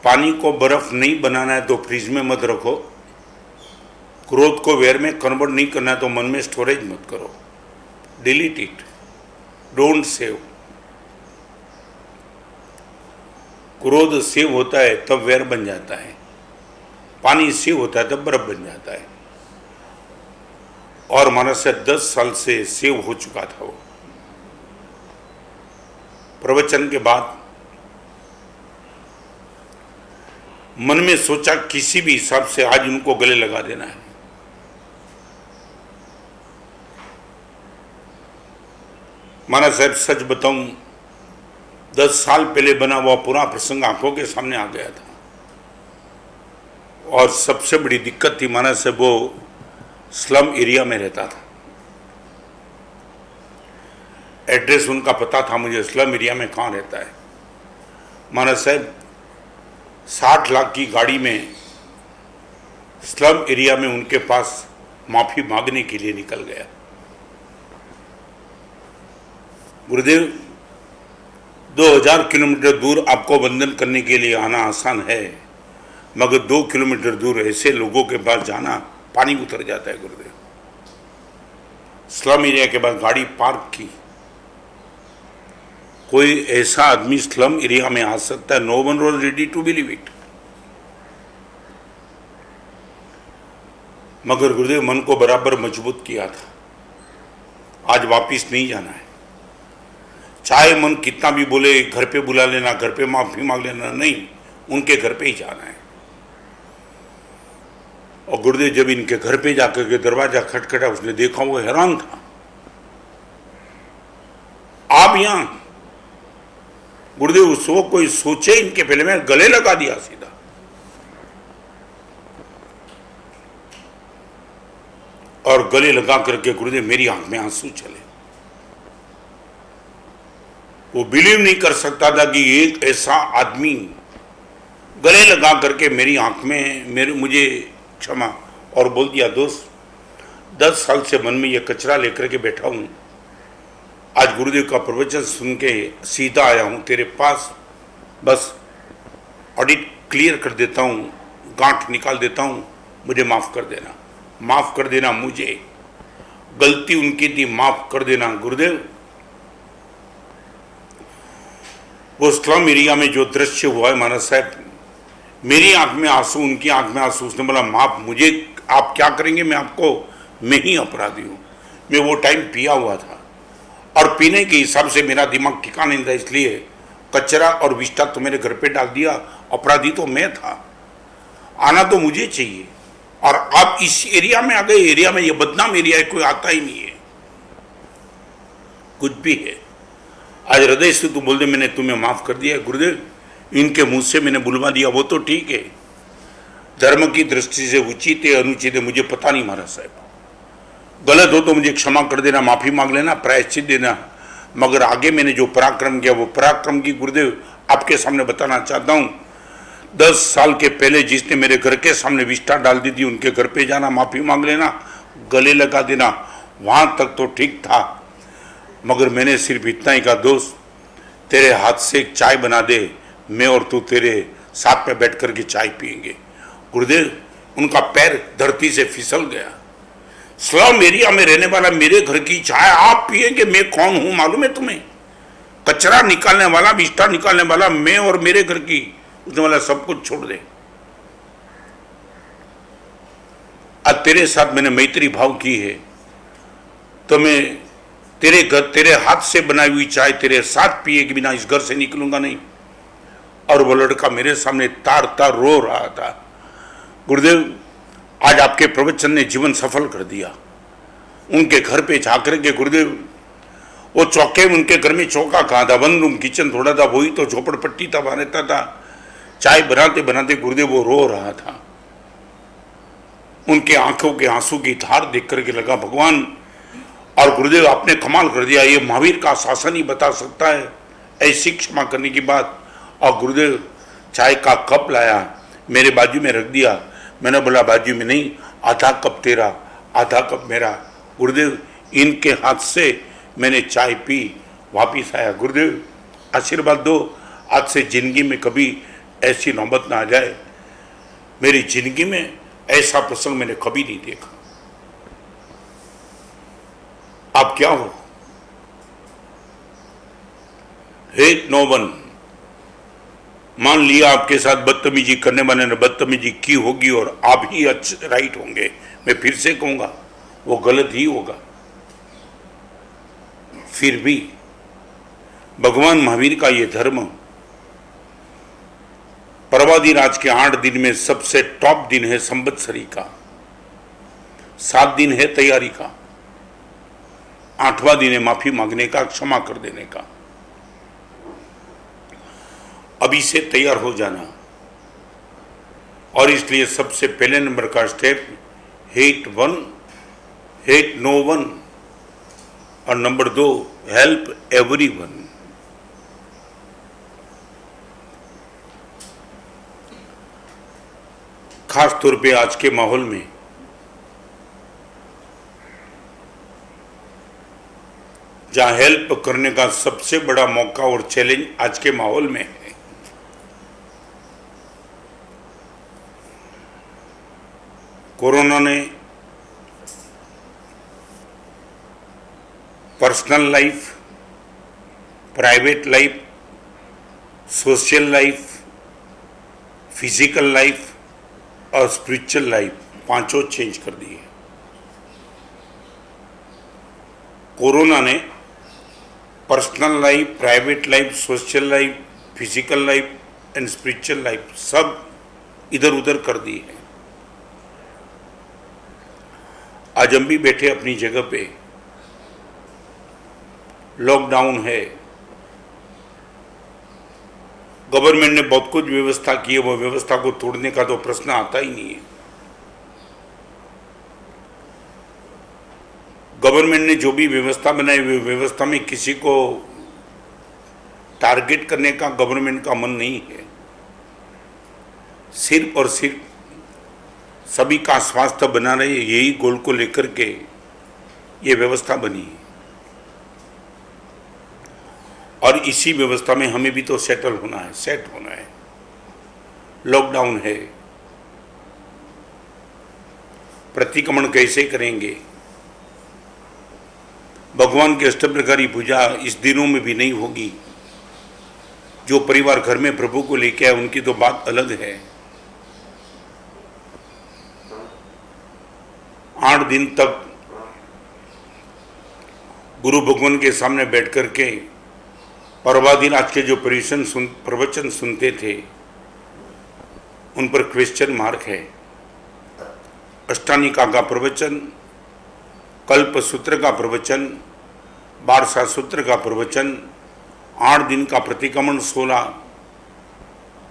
पानी को बर्फ नहीं बनाना है तो फ्रिज में मत रखो, क्रोध को वैर में कन्वर्ट नहीं करना है तो मन में स्टोरेज मत करो, डिलीट इट, डोंट सेव। क्रोध सेव होता है तब वैर बन जाता है, पानी सेव होता है तब बर्फ बन जाता है। और हमारा से 10 साल से सेव हो चुका था वो। प्रवचन के बाद मन में सोचा किसी भी हिसाब से आज उनको गले लगा देना है। माना साहब सच बताऊं, 10 साल पहले बना हुआ पूरा प्रसंग आंखों के सामने आ गया था। और सबसे बड़ी दिक्कत थी, माना साहब वो स्लम एरिया में रहता था। एड्रेस उनका पता था मुझे, स्लम एरिया में कहाँ रहता है। माना साहब 60 लाख की गाड़ी में स्लम एरिया में उनके पास माफी मांगने के लिए निकल गया। गुरुदेव, 2000 किलोमीटर दूर आपको वंदन करने के लिए आना आसान है, मगर 2 किलोमीटर दूर ऐसे लोगों के पास जाना पानी उतर जाता है। गुरुदेव, स्लम एरिया के बाद गाड़ी पार्क की, कोई ऐसा आदमी स्लम एरिया में आ सकता है? No one was ready to believe it. मगर गुरुदेव मन को बराबर मजबूत किया था, आज वापिस नहीं जाना है। चाहे मन कितना भी बोले घर पे बुला लेना, घर पे माफी मांग लेना, नहीं, उनके घर पे ही जाना है। और गुरुदेव जब इनके घर पे जाकर के दरवाजा खटखटा, उसने देखा, वो हैरान था। आप यहां? गुरुदेव उसको कोई सोचे इनके पहले मैं गले लगा दिया सीधा। और गले लगा करके गुरुदेव मेरी आंख में आंसू चले। वो बिलीव नहीं कर सकता था कि एक ऐसा आदमी गले लगा करके मेरी आंख में मुझे क्षमा, और बोल दिया, दोस्त 10 साल से मन में ये कचरा लेकर के बैठा हूं, आज गुरुदेव का प्रवचन सुन के सीधा आया हूं तेरे पास, बस ऑडिट क्लियर कर देता हूं, गांठ निकाल देता हूं, मुझे माफ कर देना, माफ कर देना, मुझे गलती उनकी थी, माफ कर देना। गुरुदेव, वो स्लम एरिया में जो दृश्य हुआ है महाराज साहब, मेरी आंख में आंसू, उनकी आंख में आंसू। उसने बोला, माफ मुझे आप क्या करेंगे, मैं ही अपराधी हूं। मैं वो टाइम पिया हुआ था और पीने के हिसाब से मेरा दिमाग ठिकाना नहीं था, इसलिए कचरा और विष्ठा तो मेरे घर पे डाल दिया। अपराधी तो मैं था, आना तो मुझे चाहिए, और आप इस एरिया में आ गए। एरिया में ये बदनाम एरिया है, कोई आता ही नहीं है, कुछ भी है। आज हृदय से तू बोल दे मैंने तुम्हें माफ कर दिया। गुरुदेव, इनके मुंह से मैंने बुलवा दिया, वो तो ठीक है, धर्म की दृष्टि से उचित है अनुचित है मुझे पता नहीं महाराज साहब, गलत हो तो मुझे क्षमा कर देना, माफी मांग लेना, प्रायश्चित देना। मगर आगे मैंने जो पराक्रम किया वो पराक्रम की गुरुदेव आपके सामने बताना चाहता हूं। 10 साल के पहले जिसने मेरे घर के सामने विष्ठा डाल दी थी, उनके घर पे जाना, माफी मांग लेना, गले लगा देना, वहां तक तो ठीक था। मगर मैंने सिर्फ इतना ही कहा, दोस्त तेरे हाथ से एक चाय बना दे, मैं और तू तेरे साथ में बैठ कर के चाय पियेंगे। गुरुदेव, उनका पैर धरती से फिसल गया। स्लम एरिया में रहने वाला मेरे घर की चाय आप पिएंगे? मैं कौन हूं मालूम है तुम्हें? कचरा निकालने वाला, विष्ठा निकालने वाला मैं, और मेरे घर की। उसने बोला सब कुछ छोड़ दे, आज तेरे साथ मैंने मैत्री भाव की है, तो मैं तेरे घर, तेरे हाथ से बनाई हुई चाय तेरे साथ पिए के बिना इस घर से निकलूंगा नहीं। और वो लड़का मेरे सामने तार तार रो रहा था। गुरुदेव, आज आपके प्रवचन ने जीवन सफल कर दिया। उनके घर पे जाकर के गुरुदेव, वो चौके में, उनके घर में चौका कहाँ था, वन रूम किचन थोड़ा था, वही तो झोपड़पट्टी था, वहां रहता था। चाय बनाते बनाते गुरुदेव वो रो रहा था। उनके आंखों के आंसू की धार देख करके लगा, भगवान, और गुरुदेव आपने कमाल कर दिया, ये महावीर का शासन ही बता सकता है ऐसी क्षमा करने की बात। और गुरुदेव चाय का कप लाया, मेरे बाजू में रख दिया। मैंने बोला, बाजू में नहीं, आधा कप तेरा, आधा कप मेरा, गुरुदेव इनके हाथ से मैंने चाय पी, वापिस आया, गुरुदेव आशीर्वाद दो, आज से जिंदगी में कभी ऐसी नौबत ना आ जाए। मेरी जिंदगी में ऐसा प्रसंग मैंने कभी नहीं देखा। आप क्या हो? Hate no one. मान लिया आपके साथ बदतमीजी करने वाले ने बदतमीजी की होगी और आप ही राइट होंगे, मैं फिर से कहूंगा वो गलत ही होगा। फिर भी भगवान महावीर का ये धर्म पर्वाधिराज के 8 दिन में सबसे टॉप दिन है संवत्सरी का, 7 दिन है तैयारी का, 8वां दिन है माफी मांगने का, क्षमा कर देने का। अभी से तैयार हो जाना। और इसलिए सबसे पहले नंबर का step hate one, hate no one, और नंबर 2 हेल्प एवरीवन। खास तौर पे आज के माहौल में जहां हेल्प करने का सबसे बड़ा मौका और चैलेंज आज के माहौल में है, कोरोना ने personal life, private life, social life, physical life और स्पिरिचुअल लाइफ पांचों चेंज कर दिए। कोरोना ने personal life, private life, social life, physical life and spiritual life सब इधर उधर कर दी है। आज हम भी बैठे अपनी जगह पे, लॉकडाउन है, गवर्नमेंट ने बहुत कुछ व्यवस्था की है, वो व्यवस्था को तोड़ने का तो प्रश्न आता ही नहीं है। गवर्नमेंट ने जो भी व्यवस्था बनाई, वो व्यवस्था में किसी को टारगेट करने का गवर्नमेंट का मन नहीं है। सिर्फ और सिर्फ सभी का स्वास्थ्य बना रहे, यही गोल को लेकर के ये व्यवस्था बनी है। और इसी व्यवस्था में हमें भी तो सेटल होना है, सेट होना है। लॉकडाउन है, प्रतिक्रमण कैसे करेंगे? भगवान की अष्टप्रकारी पूजा इस दिनों में भी नहीं होगी। जो परिवार घर में प्रभु को लेके आए उनकी तो बात अलग है। 8 दिन तक गुरु भगवान के सामने बैठ कर के पर्वाधिराज के जो प्रवचन सुनते थे उन पर क्वेश्चन मार्क है। अष्टानिका का प्रवचन, कल्प सूत्र का प्रवचन, बारसा सूत्र का प्रवचन, 8 दिन का प्रतिक्रमण, 16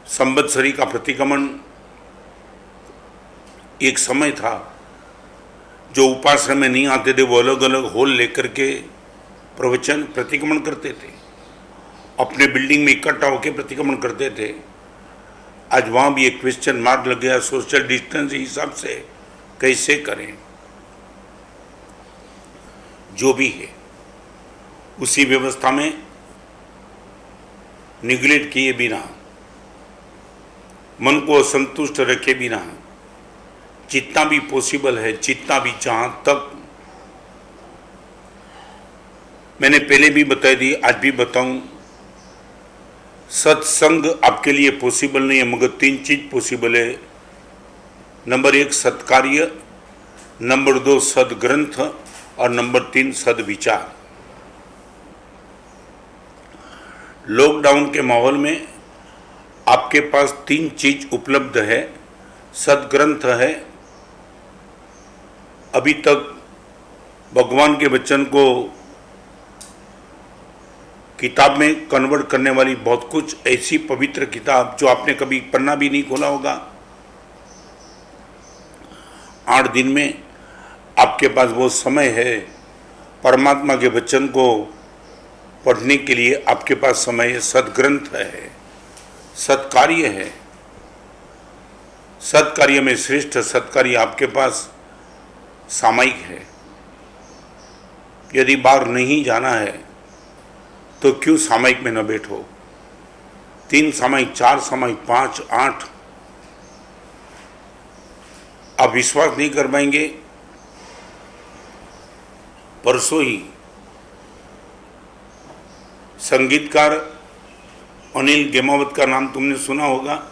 संवत्सरी का प्रतिक्रमण। एक समय था जो उपासना में नहीं आते थे वो अलग अलग हॉल लेकर के प्रवचन प्रतिक्रमण करते थे, अपने बिल्डिंग में इकट्ठा होकर प्रतिक्रमण करते थे। आज वहाँ भी एक क्वेश्चन मार्क लग गया, सोशल डिस्टेंस के हिसाब से कैसे करें। जो भी है उसी व्यवस्था में निगलेक्ट किए बिना, मन को असंतुष्ट रखे बिना, जितना भी पॉसिबल है, जितना भी जहां तक, मैंने पहले भी बता दी, आज भी बताऊं, सत्संग आपके लिए पॉसिबल नहीं है मगर 3 चीज पॉसिबल है। नंबर 1 सत्कार्य, नंबर 2 सदग्रंथ और नंबर 3 सदविचार। लॉकडाउन के माहौल में आपके पास 3 चीज उपलब्ध है। सदग्रंथ है, अभी तक भगवान के वचन को किताब में कन्वर्ट करने वाली बहुत कुछ ऐसी पवित्र किताब जो आपने कभी पन्ना भी नहीं खोला होगा। 8 दिन में आपके पास वो समय है, परमात्मा के वचन को पढ़ने के लिए आपके पास समय है। सदग्रंथ है, सत्कार्य है, सत्कार्य में श्रेष्ठ सत्कार्य आपके पास सामयिक है। यदि बाहर नहीं जाना है तो क्यों सामयिक में न बैठो? 3 सामयिक, 4 सामयिक, 5, 8। आप विश्वास नहीं कर पाएंगे, परसों ही संगीतकार अनिल गेमावत का नाम तुमने सुना होगा।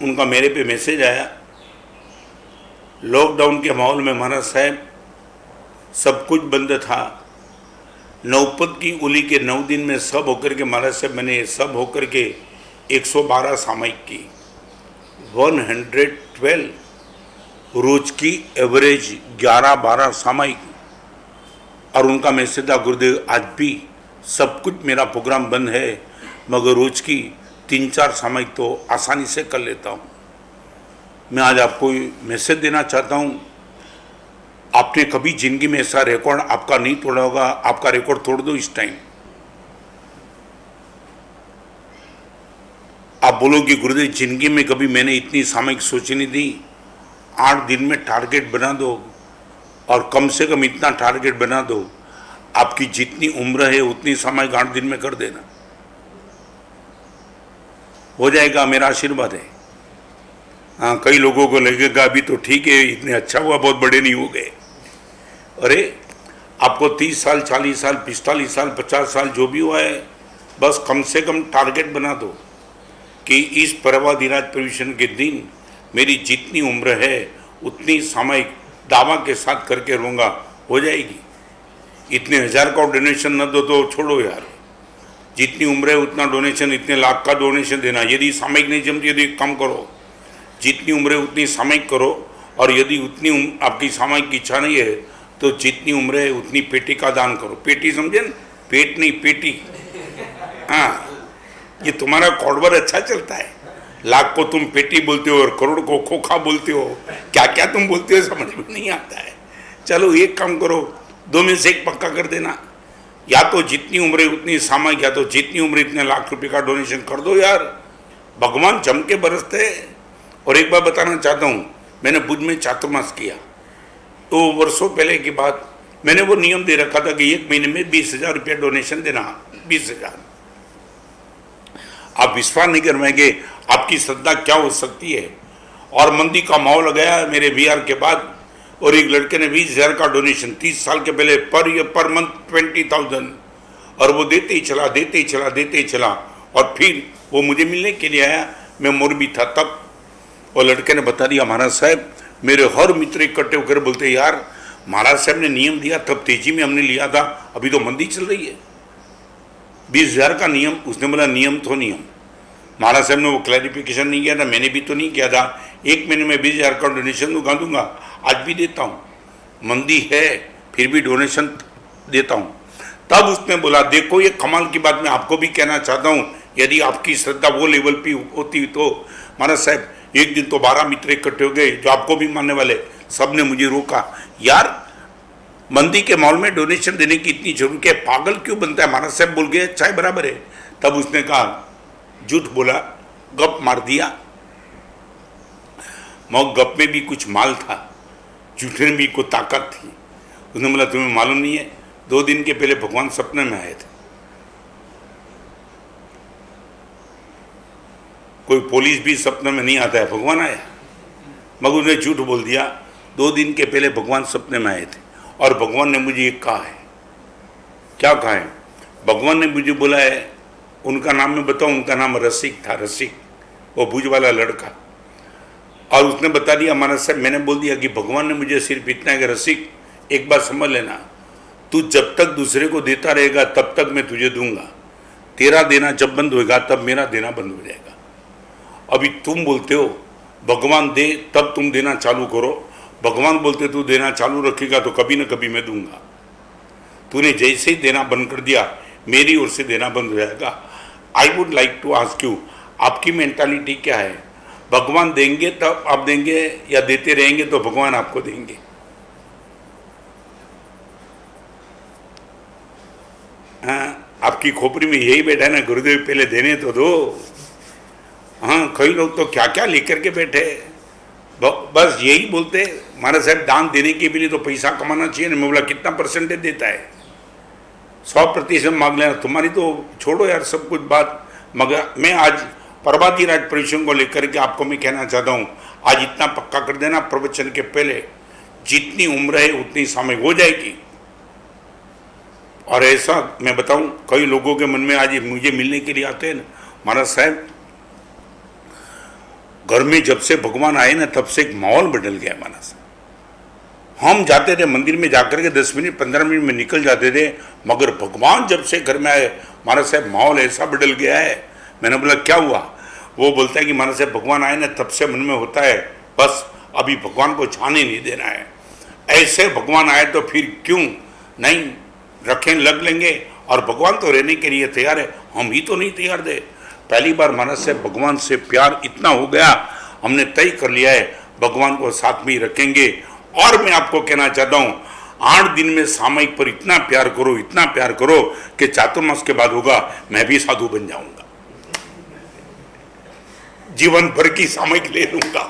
उनका मेरे पे मैसेज आया, लॉकडाउन के माहौल में महाराज साहब सब कुछ बंद था, नौपत की उली के 9 दिन में सब होकर के महाराज साहब मैंने सब होकर के 112 सामयिक की, 112 रोज की एवरेज 11-12 सामयिक। और उनका मैसेज था, गुरुदेव आज भी सब कुछ मेरा प्रोग्राम बंद है मगर रोज की 3-4 सामयिक तो आसानी से कर लेता हूँ। मैं आज आपको मैसेज देना चाहता हूँ, आपने कभी जिंदगी में ऐसा रिकॉर्ड आपका नहीं तोड़ा होगा, आपका रिकॉर्ड तोड़ दो इस टाइम। आप बोलोगे गुरुदेव जिंदगी में कभी मैंने इतनी सामयिक सोची नहीं थी। 8 दिन में टारगेट बना दो और कम से कम इतना टारगेट बना दो, आपकी जितनी उम्र है उतनी सामयिक 8 दिन में कर देना, हो जाएगा, मेरा आशीर्वाद है। हाँ, कई लोगों को लगेगा अभी तो ठीक है, इतने अच्छा हुआ, बहुत बड़े नहीं हो गए। अरे आपको 30 साल, 40 साल, 45 साल, 50 साल जो भी हुआ है, बस कम से कम टारगेट बना दो कि इस पर्वाधिराज प्रविशन के दिन मेरी जितनी उम्र है उतनी सामयिक दावा के साथ करके रहूँगा, हो जाएगी। इतने 1000 का डोनेशन न दो तो छोड़ो यार, जितनी उम्र है उतना डोनेशन, इतने लाख का डोनेशन देना। यदि सामयिक नहीं जमती, यदि कम करो, जितनी उम्र है उतनी सामयिक करो। और यदि उतनी आपकी सामयिक की इच्छा नहीं है तो जितनी उम्र है उतनी पेटी का दान करो। पेटी समझे न, पेट नहीं पेटी। हाँ, ये तुम्हारा कौड़बर अच्छा चलता है। लाख को तुम पेटी बोलते हो और करोड़ को खोखा बोलते हो, क्या क्या तुम बोलते हो समझ में नहीं आता है। चलो एक काम करो, 2 में से एक पक्का कर देना, या तो जितनी उम्र है उतनी सामयिक, या तो जितनी उम्र इतने लाख रुपए का डोनेशन कर दो यार। भगवान जम के बरसते हैं। और एक बार बताना चाहता हूँ, मैंने भुज में चातुर्मास किया तो वर्षों पहले की बात, मैंने वो नियम दे रखा था कि 1 महीने में 20,000 रुपया डोनेशन देना, 20,000। आप विश्वास नहीं कर पाएंगे आपकी श्रद्धा क्या हो सकती है। और मंदी का माहौल गया मेरे बिहार के बाद, और एक लड़के ने 20,000 का डोनेशन 30 साल के पहले पर मंथ 20,000, और वो देते ही चला, देते ही चला, देते ही चला। और फिर वो मुझे मिलने के लिए आया, मैं मोरबी था तब, और लड़के ने बता दिया, महाराज साहब मेरे हर मित्र इकट्ठे होकर बोलते यार महाराज साहब ने नियम दिया तब तेजी में हमने लिया था, अभी तो मंदी चल रही है। 20,000 का नियम, उसने बोला नियम तो नियम, महाराज साहब ने वो क्लैरिफिकेशन नहीं किया था, मैंने भी तो नहीं किया था। 1 महीने में 20,000 का डोनेशन दूंगा, आज भी देता हूँ, मंदी है फिर भी डोनेशन देता हूँ। तब उसने बोला देखो ये कमाल की बात मैं आपको भी कहना चाहता हूँ, यदि आपकी श्रद्धा वो लेवल पे होती तो महाराज साहब एक दिन तो 12 मित्र इकट्ठे हो गए जो आपको भी मानने वाले, सब ने मुझे रोका, यार मंदी के माहौल में डोनेशन देने की इतनी जरूरत है, पागल क्यों बनता है। महाराज साहब बोल गए चाय बराबर है। तब उसने कहा झूठ बोला, गप मार दिया। मगर गप में भी कुछ माल था, झूठे में भी कोई ताकत थी। उसने बोला तुम्हें मालूम नहीं है, 2 दिन के पहले भगवान सपने में आए थे। कोई पुलिस भी सपने में नहीं आता है, भगवान आया। मगर उसने झूठ बोल दिया, 2 दिन के पहले भगवान सपने में आए थे और भगवान ने मुझे एक कहा है। क्या कहा है? भगवान ने मुझे बोला है, उनका नाम मैं बताऊं, उनका नाम रसिक था, रसिक, वो भुज वाला लड़का। और उसने बता दिया महाराज साहब, मैंने बोल दिया कि भगवान ने मुझे सिर्फ इतना है कि रसिक एक बात समझ लेना, तू जब तक दूसरे को देता रहेगा तब तक मैं तुझे दूंगा, तेरा देना जब बंद होगा तब मेरा देना बंद हो जाएगा। अभी तुम बोलते हो भगवान दे तब तुम देना चालू करो, भगवान बोलते तू देना चालू रखेगा तो कभी ना कभी मैं दूंगा। तूने जैसे ही देना बंद कर दिया मेरी ओर से देना बंद हो जाएगा। I would like to ask you, आपकी मेंटालिटी क्या है? भगवान देंगे तब आप देंगे या देते रहेंगे तो भगवान आपको देंगे? हाँ, आपकी खोपड़ी में यही बैठा है ना, गुरुदेव पहले देने तो दो। हाँ, कई लोग तो क्या क्या लेकर के बैठे, बस यही बोलते महाराज साहब दान देने के लिए तो पैसा कमाना चाहिए ना। मैं बोला कितना परसेंटेज देता है? 100% मांग लेना, तुम्हारी तो छोड़ो यार सब कुछ बात। मगर मैं आज प्रभाती राज परिश्रम को लेकर के आपको मैं कहना चाहता हूँ, आज इतना पक्का कर देना, प्रवचन के पहले जितनी उम्र है उतनी सामयिक हो जाएगी। और ऐसा मैं बताऊं, कई लोगों के मन में आज मुझे मिलने के लिए आते हैं ना, महाराज साहब घर में जब से भगवान आए ना तब से एक माहौल बदल गया महाराज साहब। हम जाते थे मंदिर में जाकर के 10 मिनट 15 मिनट में निकल जाते थे, मगर भगवान जब से घर में आए महाराज साहब माहौल ऐसा बदल गया है। मैंने बोला क्या हुआ? वो बोलता है कि महाराज साहब भगवान आए ना तब से मन में होता है बस अभी भगवान को जाने नहीं देना है। ऐसे भगवान आए तो फिर क्यों नहीं रखें, लग लेंगे। और भगवान तो रहने के लिए तैयार है, हम ही तो नहीं तैयार थे। पहली बार महाराज साहब भगवान से प्यार इतना हो गया, हमने तय कर लिया है भगवान को साथ में ही रखेंगे। और मैं आपको कहना चाहता हूँ 8 दिन में सामयिक पर इतना प्यार करो, इतना प्यार करो कि चातुर्मास के बाद होगा मैं भी साधु बन जाऊंगा, जीवन भर की सामयिक ले लूंगा।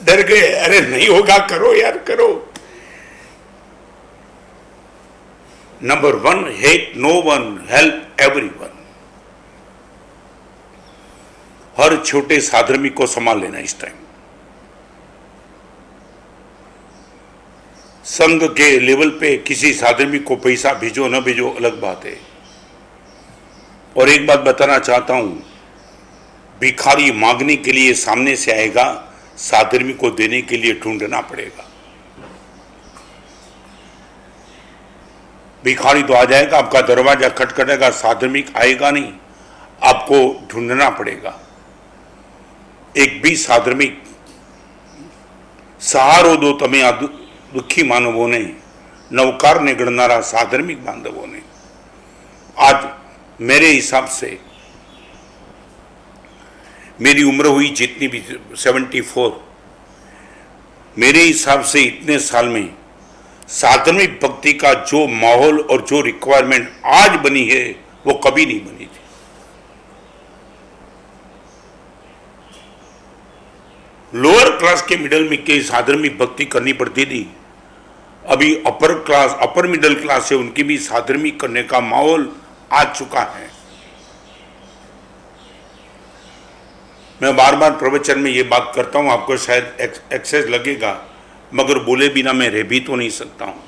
डर गए, अरे नहीं होगा, करो यार करो। Number 1, hate no one, help everyone. हर छोटे साधर्मिक को संभाल लेना इस टाइम। संघ के लेवल पे किसी साधर्मिक को पैसा भेजो न भेजो अलग बात है। और एक बात बताना चाहता हूं, भिखारी मांगने के लिए सामने से आएगा, साधर्मिक को देने के लिए ढूंढना पड़ेगा। भिखारी तो आ जाएगा, आपका दरवाजा खटखटेगा, साधर्मिक आएगा नहीं, आपको ढूंढना पड़ेगा। एक भी साधर्मिक सहारो दो तमे आ दुखी मानवों ने, नवकार ने गणनारा साधर्मिक बांधवों ने। आज मेरे हिसाब से मेरी उम्र हुई जितनी भी 74, मेरे हिसाब से इतने साल में साधर्मिक भक्ति का जो माहौल और जो रिक्वायरमेंट आज बनी है वो कभी नहीं बनी थी। लोअर क्लास के मिडिल में के साधर्मिक भक्ति करनी पड़ती थी, अभी upper class upper middle class है उनकी भी साधर्मिक करने का माहौल आ चुका है। मैं बार बार प्रवचन में ये बात करता हूं, आपको शायद एक्सेस लगेगा, मगर बोले बिना मैं रह भी तो नहीं सकता हूं।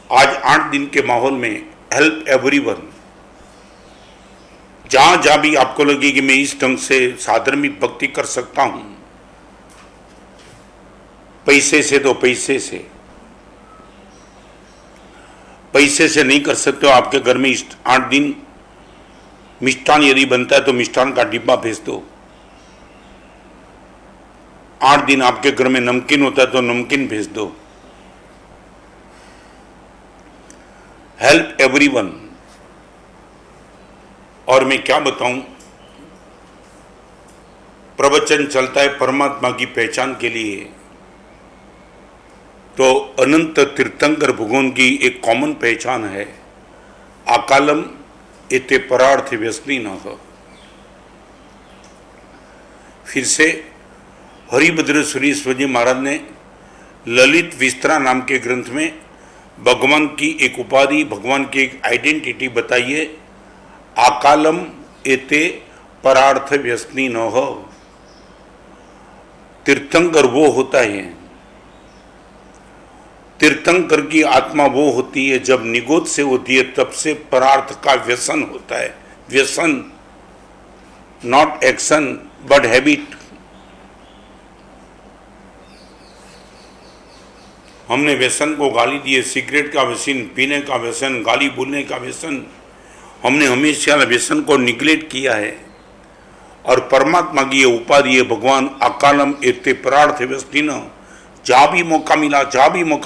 आज 8 दिन के माहौल में हेल्प एवरीवन, जहां जहां भी आपको लगे कि मैं इस ढंग से साधर्मिक भक्ति कर सकता हूं, पैसे से तो पैसे से नहीं कर सकते हो। आपके घर में 8 दिन मिष्ठान यदि बनता है तो मिष्ठान का डिब्बा भेज दो। 8 दिन आपके घर में नमकीन होता है तो नमकीन भेज दो। Help everyone. और मैं क्या बताऊं, प्रवचन चलता है परमात्मा की पहचान के लिए, तो अनंत तीर्थंकर भगवान की एक कॉमन पहचान है, अकालम इते परार्थ व्यसनी न हो। फिर से हरिभद्र सुरीश्वर जी महाराज ने ललित विस्तरा नाम के ग्रंथ में भगवान की एक उपाधि, भगवान की एक आइडेंटिटी बताई है, अकालम इते परार्थ व्यसनी न हो। तीर्थंकर वो होता है, तीर्थंकर की आत्मा वो होती है जब निगोद से होती है तब से परार्थ का व्यसन होता है। व्यसन, नॉट एक्शन बट हैबिट। हमने व्यसन को गाली दी है, सिगरेट का व्यसन, पीने का व्यसन, गाली बोलने का व्यसन। हमने हमेशा व्यसन को निग्लेक्ट किया है। और परमात्मा की ये उपाधि है भगवान अकालम इते परार्थ व्यसनी न। जहाँ भी मौका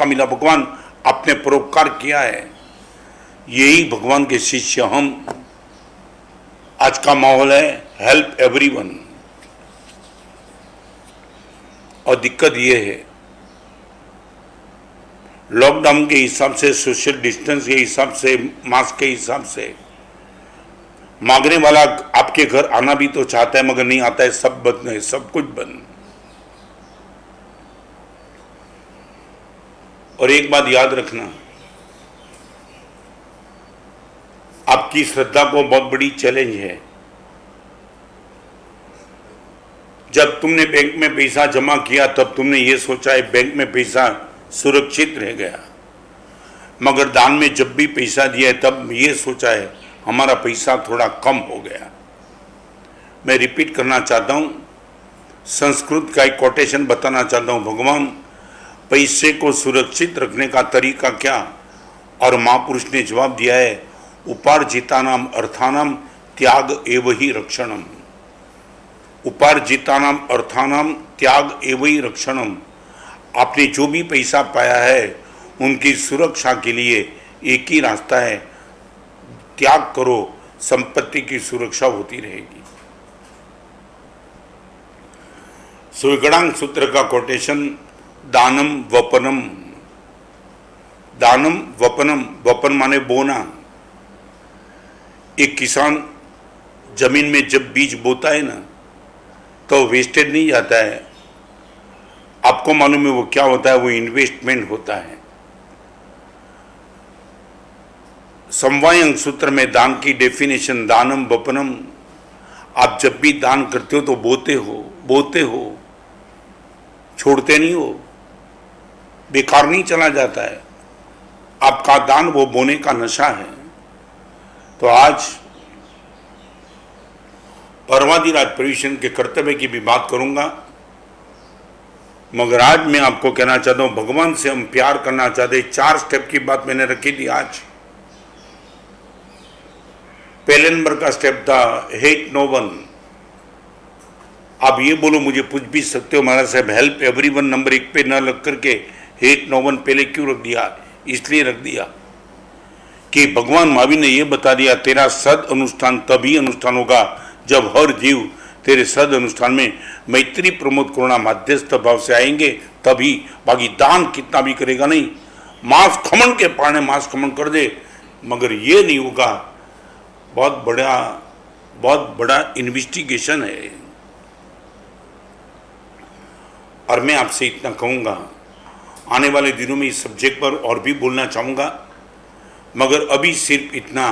मिला भगवान आपने परोपकार किया है। यही भगवान के शिष्य हम। आज का माहौल है हेल्प एवरीवन। और दिक्कत ये है, लॉकडाउन के हिसाब से, सोशल डिस्टेंस के हिसाब से, मास्क के हिसाब से, मांगने वाला आपके घर आना भी तो चाहता है मगर नहीं आता है, सब बंद है, सब कुछ बंद। और एक बात याद रखना, आपकी श्रद्धा को बहुत बड़ी चैलेंज है। जब तुमने बैंक में पैसा जमा किया तब तुमने ये सोचा है बैंक में पैसा सुरक्षित रह गया, मगर दान में जब भी पैसा दिया है तब ये सोचा है हमारा पैसा थोड़ा कम हो गया। मैं रिपीट करना चाहता हूँ, संस्कृत का एक कोटेशन बताना चाहता हूँ। भगवान पैसे को सुरक्षित रखने का तरीका क्या, और महापुरुष ने जवाब दिया है, उपार्जितानाम अर्थानाम त्याग एव ही रक्षणम। उपार्जितानाम अर्थानाम त्याग एव ही रक्षणम। आपने जो भी पैसा पाया है उनकी सुरक्षा के लिए एक ही रास्ता है, त्याग करो, संपत्ति की सुरक्षा होती रहेगी। सुविगड़ांग सूत्र का कोटेशन, दानम वपनम। दानम वपनम, वपन माने बोना। एक किसान जमीन में जब बीज बोता है ना तो वेस्टेज नहीं जाता है। आपको मालूम है वो क्या होता है, वो इन्वेस्टमेंट होता है। समवायंग सूत्र में दान की डेफिनेशन, दानम वपनम। आप जब भी दान करते हो तो बोते हो, छोड़ते नहीं हो, बेकार नहीं चला जाता है। आपका दान वो बोने का नशा है। तो आज परमाधिराज परिवेशन के कर्तव्य की भी बात करूंगा, मगर आज मैं आपको कहना चाहता हूं, भगवान से हम प्यार करना चाहते। 4 स्टेप की बात मैंने रखी थी आज। पहले नंबर का स्टेप था हेट नो वन। आप ये बोलो, मुझे पूछ भी सकते हो महाराज साहब, हेल्प एवरीवन नंबर 1 पे न लग करके हेट नो वन पहले क्यों रख दिया? इसलिए रख दिया कि भगवान महावीर ने यह बता दिया, तेरा सद अनुष्ठान तभी अनुष्ठान होगा जब हर जीव तेरे सद अनुष्ठान में मैत्री प्रमोद करुणा माध्यस्थ भाव से आएंगे, तभी। बाकी दान कितना भी करेगा नहीं, मांस खमन के पाने मांस खमन कर दे, मगर ये नहीं होगा। बहुत बड़ा इन्वेस्टिगेशन है। और मैं आपसे इतना कहूँगा, आने वाले दिनों में इस सब्जेक्ट पर और भी बोलना चाहूँगा, मगर अभी सिर्फ इतना,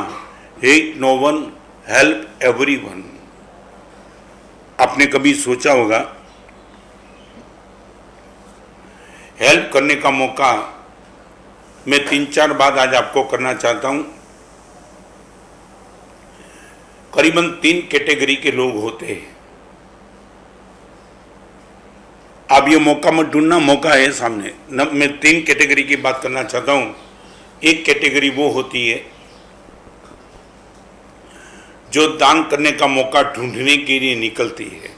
hate no one, help everyone. आपने कभी सोचा होगा, हेल्प करने का मौका मैं 3-4 बात आज आपको करना चाहता हूँ। करीबन 3 कैटेगरी के लोग होते हैं। अब ये मौका मत ढूंढना, मौका है सामने। मैं 3 कैटेगरी की बात करना चाहता हूँ। एक कैटेगरी वो होती है जो दान करने का मौका ढूंढने के लिए निकलती है।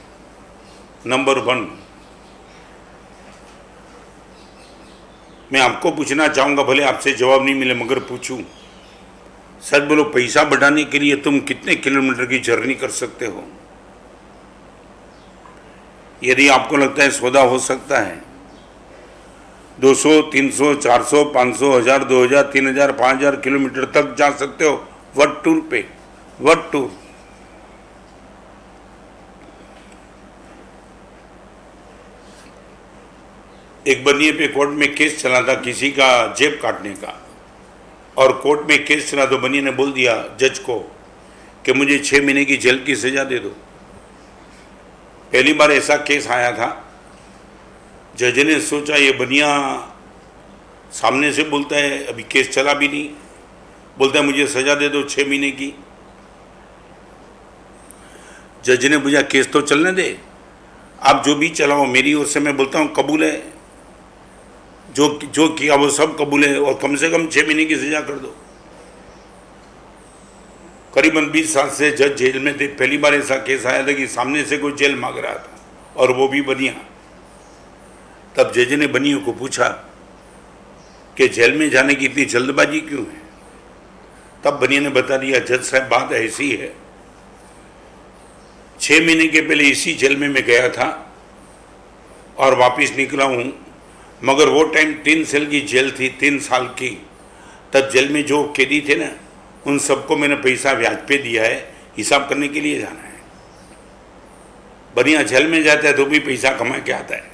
नंबर 1, मैं आपको पूछना चाहूंगा, भले आपसे जवाब नहीं मिले मगर पूछूं, सच बोलो, पैसा बढ़ाने के लिए तुम कितने किलोमीटर की जर्नी कर सकते हो? यदि आपको लगता है सौदा हो सकता है, 200, 300, 400, 500, 1000, 2000, 3000, 5000 किलोमीटर तक जा सकते हो वर्ल्ड टूर पे। World tour. एक बनिए पे कोर्ट में केस चला था किसी का जेब काटने का, और कोर्ट में केस चला तो बनिए ने बोल दिया जज को कि मुझे 6 महीने की जेल की सजा दे दो। पहली बार ऐसा केस आया था, जज ने सोचा ये बनिया सामने से बोलता है, अभी केस चला भी नहीं, बोलता है मुझे सजा दे दो 6 महीने की। जज ने पूछा केस तो चलने दे, आप जो भी चलाओ, मेरी ओर से मैं बोलता हूँ कबूल है, जो किया वो सब कबूल है, और कम से कम 6 महीने की सजा कर दो। करीबन 20 साल से जज जेल में थे। पहली बार ऐसा केस आया था कि सामने से कोई जेल मांग रहा था, और वो भी बनिया। तब जज ने बनियों को पूछा कि जेल में जाने की इतनी जल्दबाजी क्यों है? तब बनिया ने बता दिया, जज साहब बात ऐसी है, 6 महीने के पहले इसी जेल में मैं गया था और वापस निकला हूँ, मगर वो टाइम 3 सेल की जेल थी, 3 साल की। तब जेल में जो कैदी थे ना, उन सबको मैंने पैसा ब्याज पे दिया है, हिसाब करने के लिए जाना है। बनिया जेल में जाता है तो भी पैसा कमा के आता है।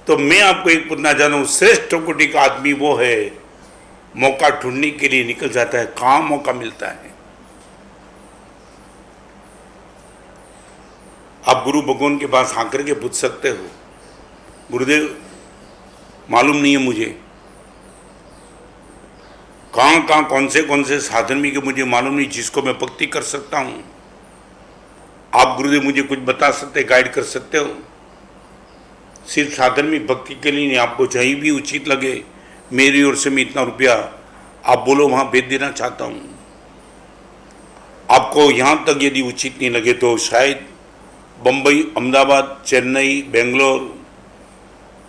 तो मैं आपको एक पूछना चाहता हूँ, श्रेष्ठ कोटि का आदमी वो है मौका ढूंढने के लिए निकल जाता है। कहाँ मौका मिलता है? आप गुरु भगवान के पास आकर के पूछ सकते हो, गुरुदेव मालूम नहीं है मुझे, कहाँ कहाँ कौन से साधन में के मुझे मालूम नहीं जिसको मैं भक्ति कर सकता हूँ। आप गुरुदेव मुझे कुछ बता सकते, गाइड कर सकते हो? सिर्फ साधन में भक्ति के लिए नहीं, आपको जहीं भी उचित लगे, मेरी ओर से मैं इतना रुपया आप बोलो वहाँ भेज देना चाहता हूँ। आपको यहाँ तक यदि उचित नहीं लगे तो शायद बम्बई, अहमदाबाद, चेन्नई, बेंगलोर,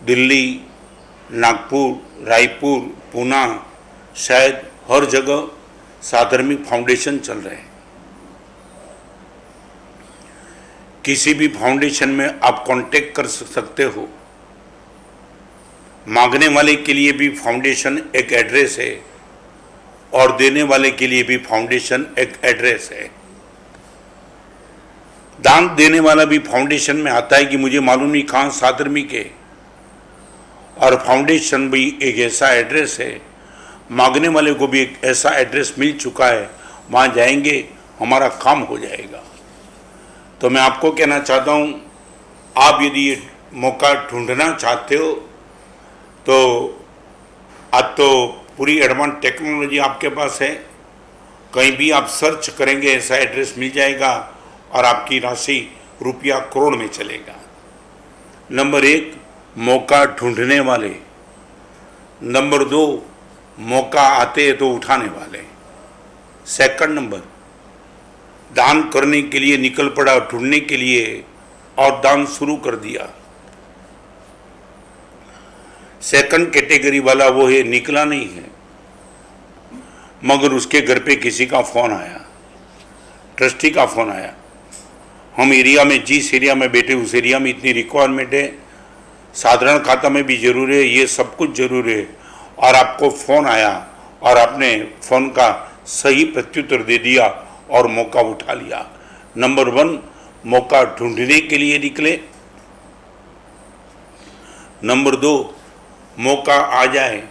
दिल्ली, नागपुर, रायपुर, पूना, शायद हर जगह साधर्मिक फाउंडेशन चल रहे हैं। किसी भी फाउंडेशन में आप कांटेक्ट कर सकते हो। मांगने वाले के लिए भी फाउंडेशन एक एड्रेस है और देने वाले के लिए भी फाउंडेशन एक एड्रेस है। दान देने वाला भी फाउंडेशन में आता है कि मुझे मालूम नहीं कहाँ साधर्मिक है, और फाउंडेशन भी एक ऐसा एड्रेस है। मांगने वाले को भी एक ऐसा एड्रेस मिल चुका है, वहाँ जाएंगे हमारा काम हो जाएगा। तो मैं आपको कहना चाहता हूँ, आप यदि ये मौका ढूंढना चाहते हो तो आज तो पूरी एडवांस टेक्नोलॉजी आपके पास है, कहीं भी आप सर्च करेंगे ऐसा एड्रेस मिल जाएगा और आपकी राशि रुपया करोड़ में चलेगा। नंबर 1 मौका ढूंढने वाले, नंबर 2 मौका आते हैं तो उठाने वाले, सेकंड नंबर दान करने के लिए निकल पड़ा ढूंढने के लिए और दान शुरू कर दिया। सेकंड कैटेगरी वाला वो है निकला नहीं है मगर उसके घर पे किसी का फोन आया, ट्रस्टी का फोन आया, हम एरिया में जिस एरिया में बैठे उस एरिया में इतनी रिक्वायरमेंट है, साधारण खाता में भी जरूर है, ये सब कुछ जरूर है, और आपको फोन आया और आपने फोन का सही प्रत्युत्तर दे दिया और मौका उठा लिया। नंबर 1 मौका ढूंढने के लिए निकले, नंबर 2 मौका आ जाए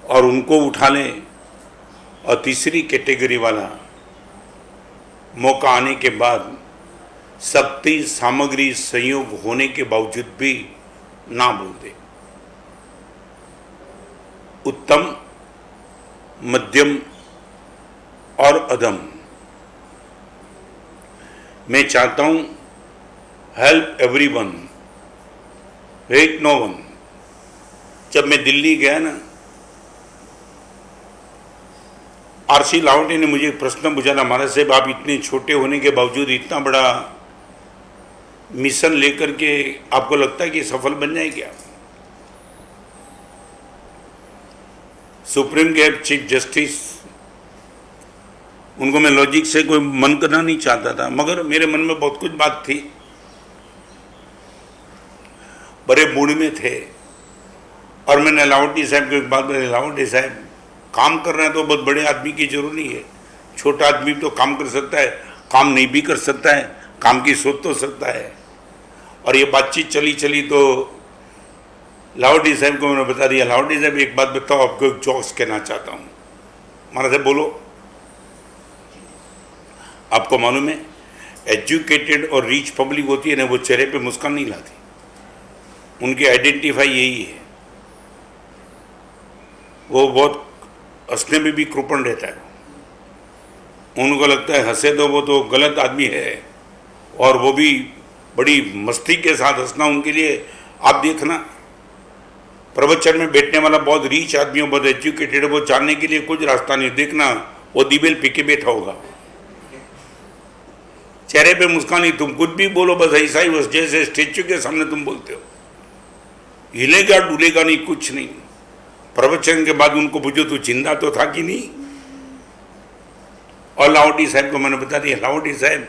और उनको उठा लें, और तीसरी कैटेगरी वाला मौका आने के बाद शक्ति सामग्री संयोग होने के बावजूद भी ना बोल दे। उत्तम, मध्यम और अधम। मैं चाहता हूं help everyone, hate no one. जब मैं दिल्ली गया ना, आरसी लावटे ने मुझे प्रश्न पूछा ना, महाराज साहब आप इतने छोटे होने के बावजूद इतना बड़ा मिशन लेकर के आपको लगता है कि सफल बन जाए क्या? सुप्रीम के चीफ जस्टिस, उनको मैं लॉजिक से कोई मन करना नहीं चाहता था, मगर मेरे मन में बहुत कुछ बात थी। बड़े मूड में थे और मैंने लावटी साहब को एक बात बोली, लावटी साहब काम कर रहे हैं तो बहुत बड़े आदमी की जरूरत नहीं है, छोटा आदमी तो काम कर सकता है, काम नहीं भी कर सकता है, काम की सोच तो सकता है। और ये बातचीत चली चली तो लावटी साहब को मैंने बता दिया, लावटी साहब एक बात बताओ, आपको एक जोक्स कहना चाहता हूँ। महाराज साहब बोलो। आपको मालूम है एजुकेटेड और रिच पब्लिक होती है ना, वो चेहरे पे मुस्कान नहीं लाती, उनकी आइडेंटिफाई यही है, वो बहुत हंसने में भी कृपण रहता है। उनको लगता है हंसे तो वो तो गलत आदमी है, और वो भी बड़ी मस्ती के साथ हंसना उनके लिए। आप देखना प्रवचन में बैठने वाला बहुत रिच आदमी हो, बहुत एजुकेटेड, वो जानने के लिए कुछ रास्ता नहीं, देखना वो दिबेल पी के बैठा होगा, चेहरे पे मुस्कान नहीं, तुम कुछ भी बोलो बस ऐसा ही, बस जैसे स्टेच्यू के सामने तुम बोलते हो, हिलेगा डुलेगा नहीं, कुछ नहीं। प्रवचन के बाद उनको पूछो तू जिंदा तो था कि नहीं? और लावटी साहब को मैंने बता दिया, लावटी साहब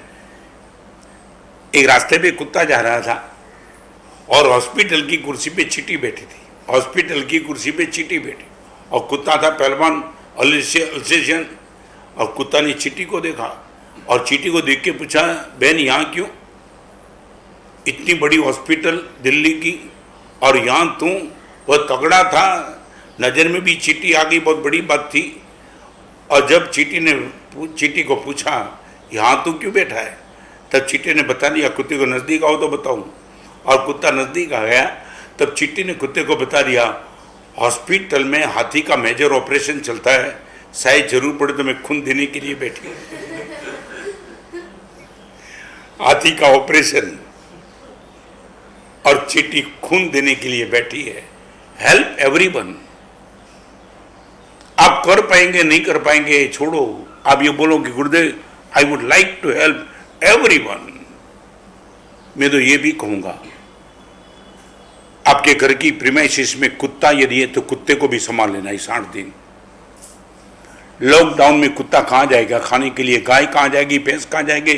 एक रास्ते पे कुत्ता जा रहा था और हॉस्पिटल की कुर्सी पे चींटी बैठी थी, हॉस्पिटल की कुर्सी पे चींटी बैठी, और कुत्ता था पहलवान अल्सेशियन, और कुत्ता ने चींटी को देखा और चींटी को देख के पूछा, बहन यहाँ क्यों? इतनी बड़ी हॉस्पिटल दिल्ली की और यहाँ तू वह तगड़ा था, नज़र में भी चींटी आ गई, बहुत बड़ी बात थी। और जब चींटी को पूछा यहाँ तू क्यों बैठा है, तब चींटी ने बता दिया कुत्ते को नज़दीक आओ तो बताऊं। और कुत्ता नज़दीक आ गया, तब चींटी ने कुत्ते को बता दिया हॉस्पिटल में हाथी का मेजर ऑपरेशन चलता है, शायद जरूर पड़े तो मैं खून देने के लिए बैठी। हाथी का ऑपरेशन और चींटी खून देने के लिए बैठी है। Help everyone. आप कर पाएंगे नहीं कर पाएंगे छोड़ो, आप ये बोलो कि Gurudev I would like to help everyone. मैं तो ये भी कहूंगा आपके घर की प्रीमाइसिस में कुत्ता यदि है तो कुत्ते को भी संभाल लेना इस 8 दिन। लॉकडाउन में कुत्ता कहाँ जाएगा खाने के लिए, गाय कहाँ जाएगी, भैंस कहाँ जाएंगे,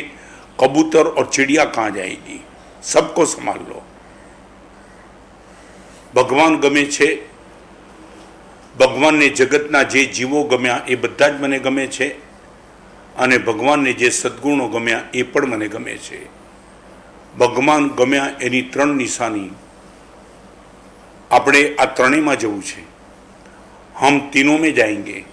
कबूतर और चिड़िया कहाँ जाएगी, सबको संभाल लो। भगवान गमे छे, भगवान ने जगतना जे जीवो गम्या ए बधा ज मने गमे छे, अने भगवान ने जे सद्गुणो गम्या ए पण मने गमे छे। भगवान गम्या एनी 3 निशानी આપણે આ ત્રણેયમાં જવું છે। हम तीनों में जाएंगे।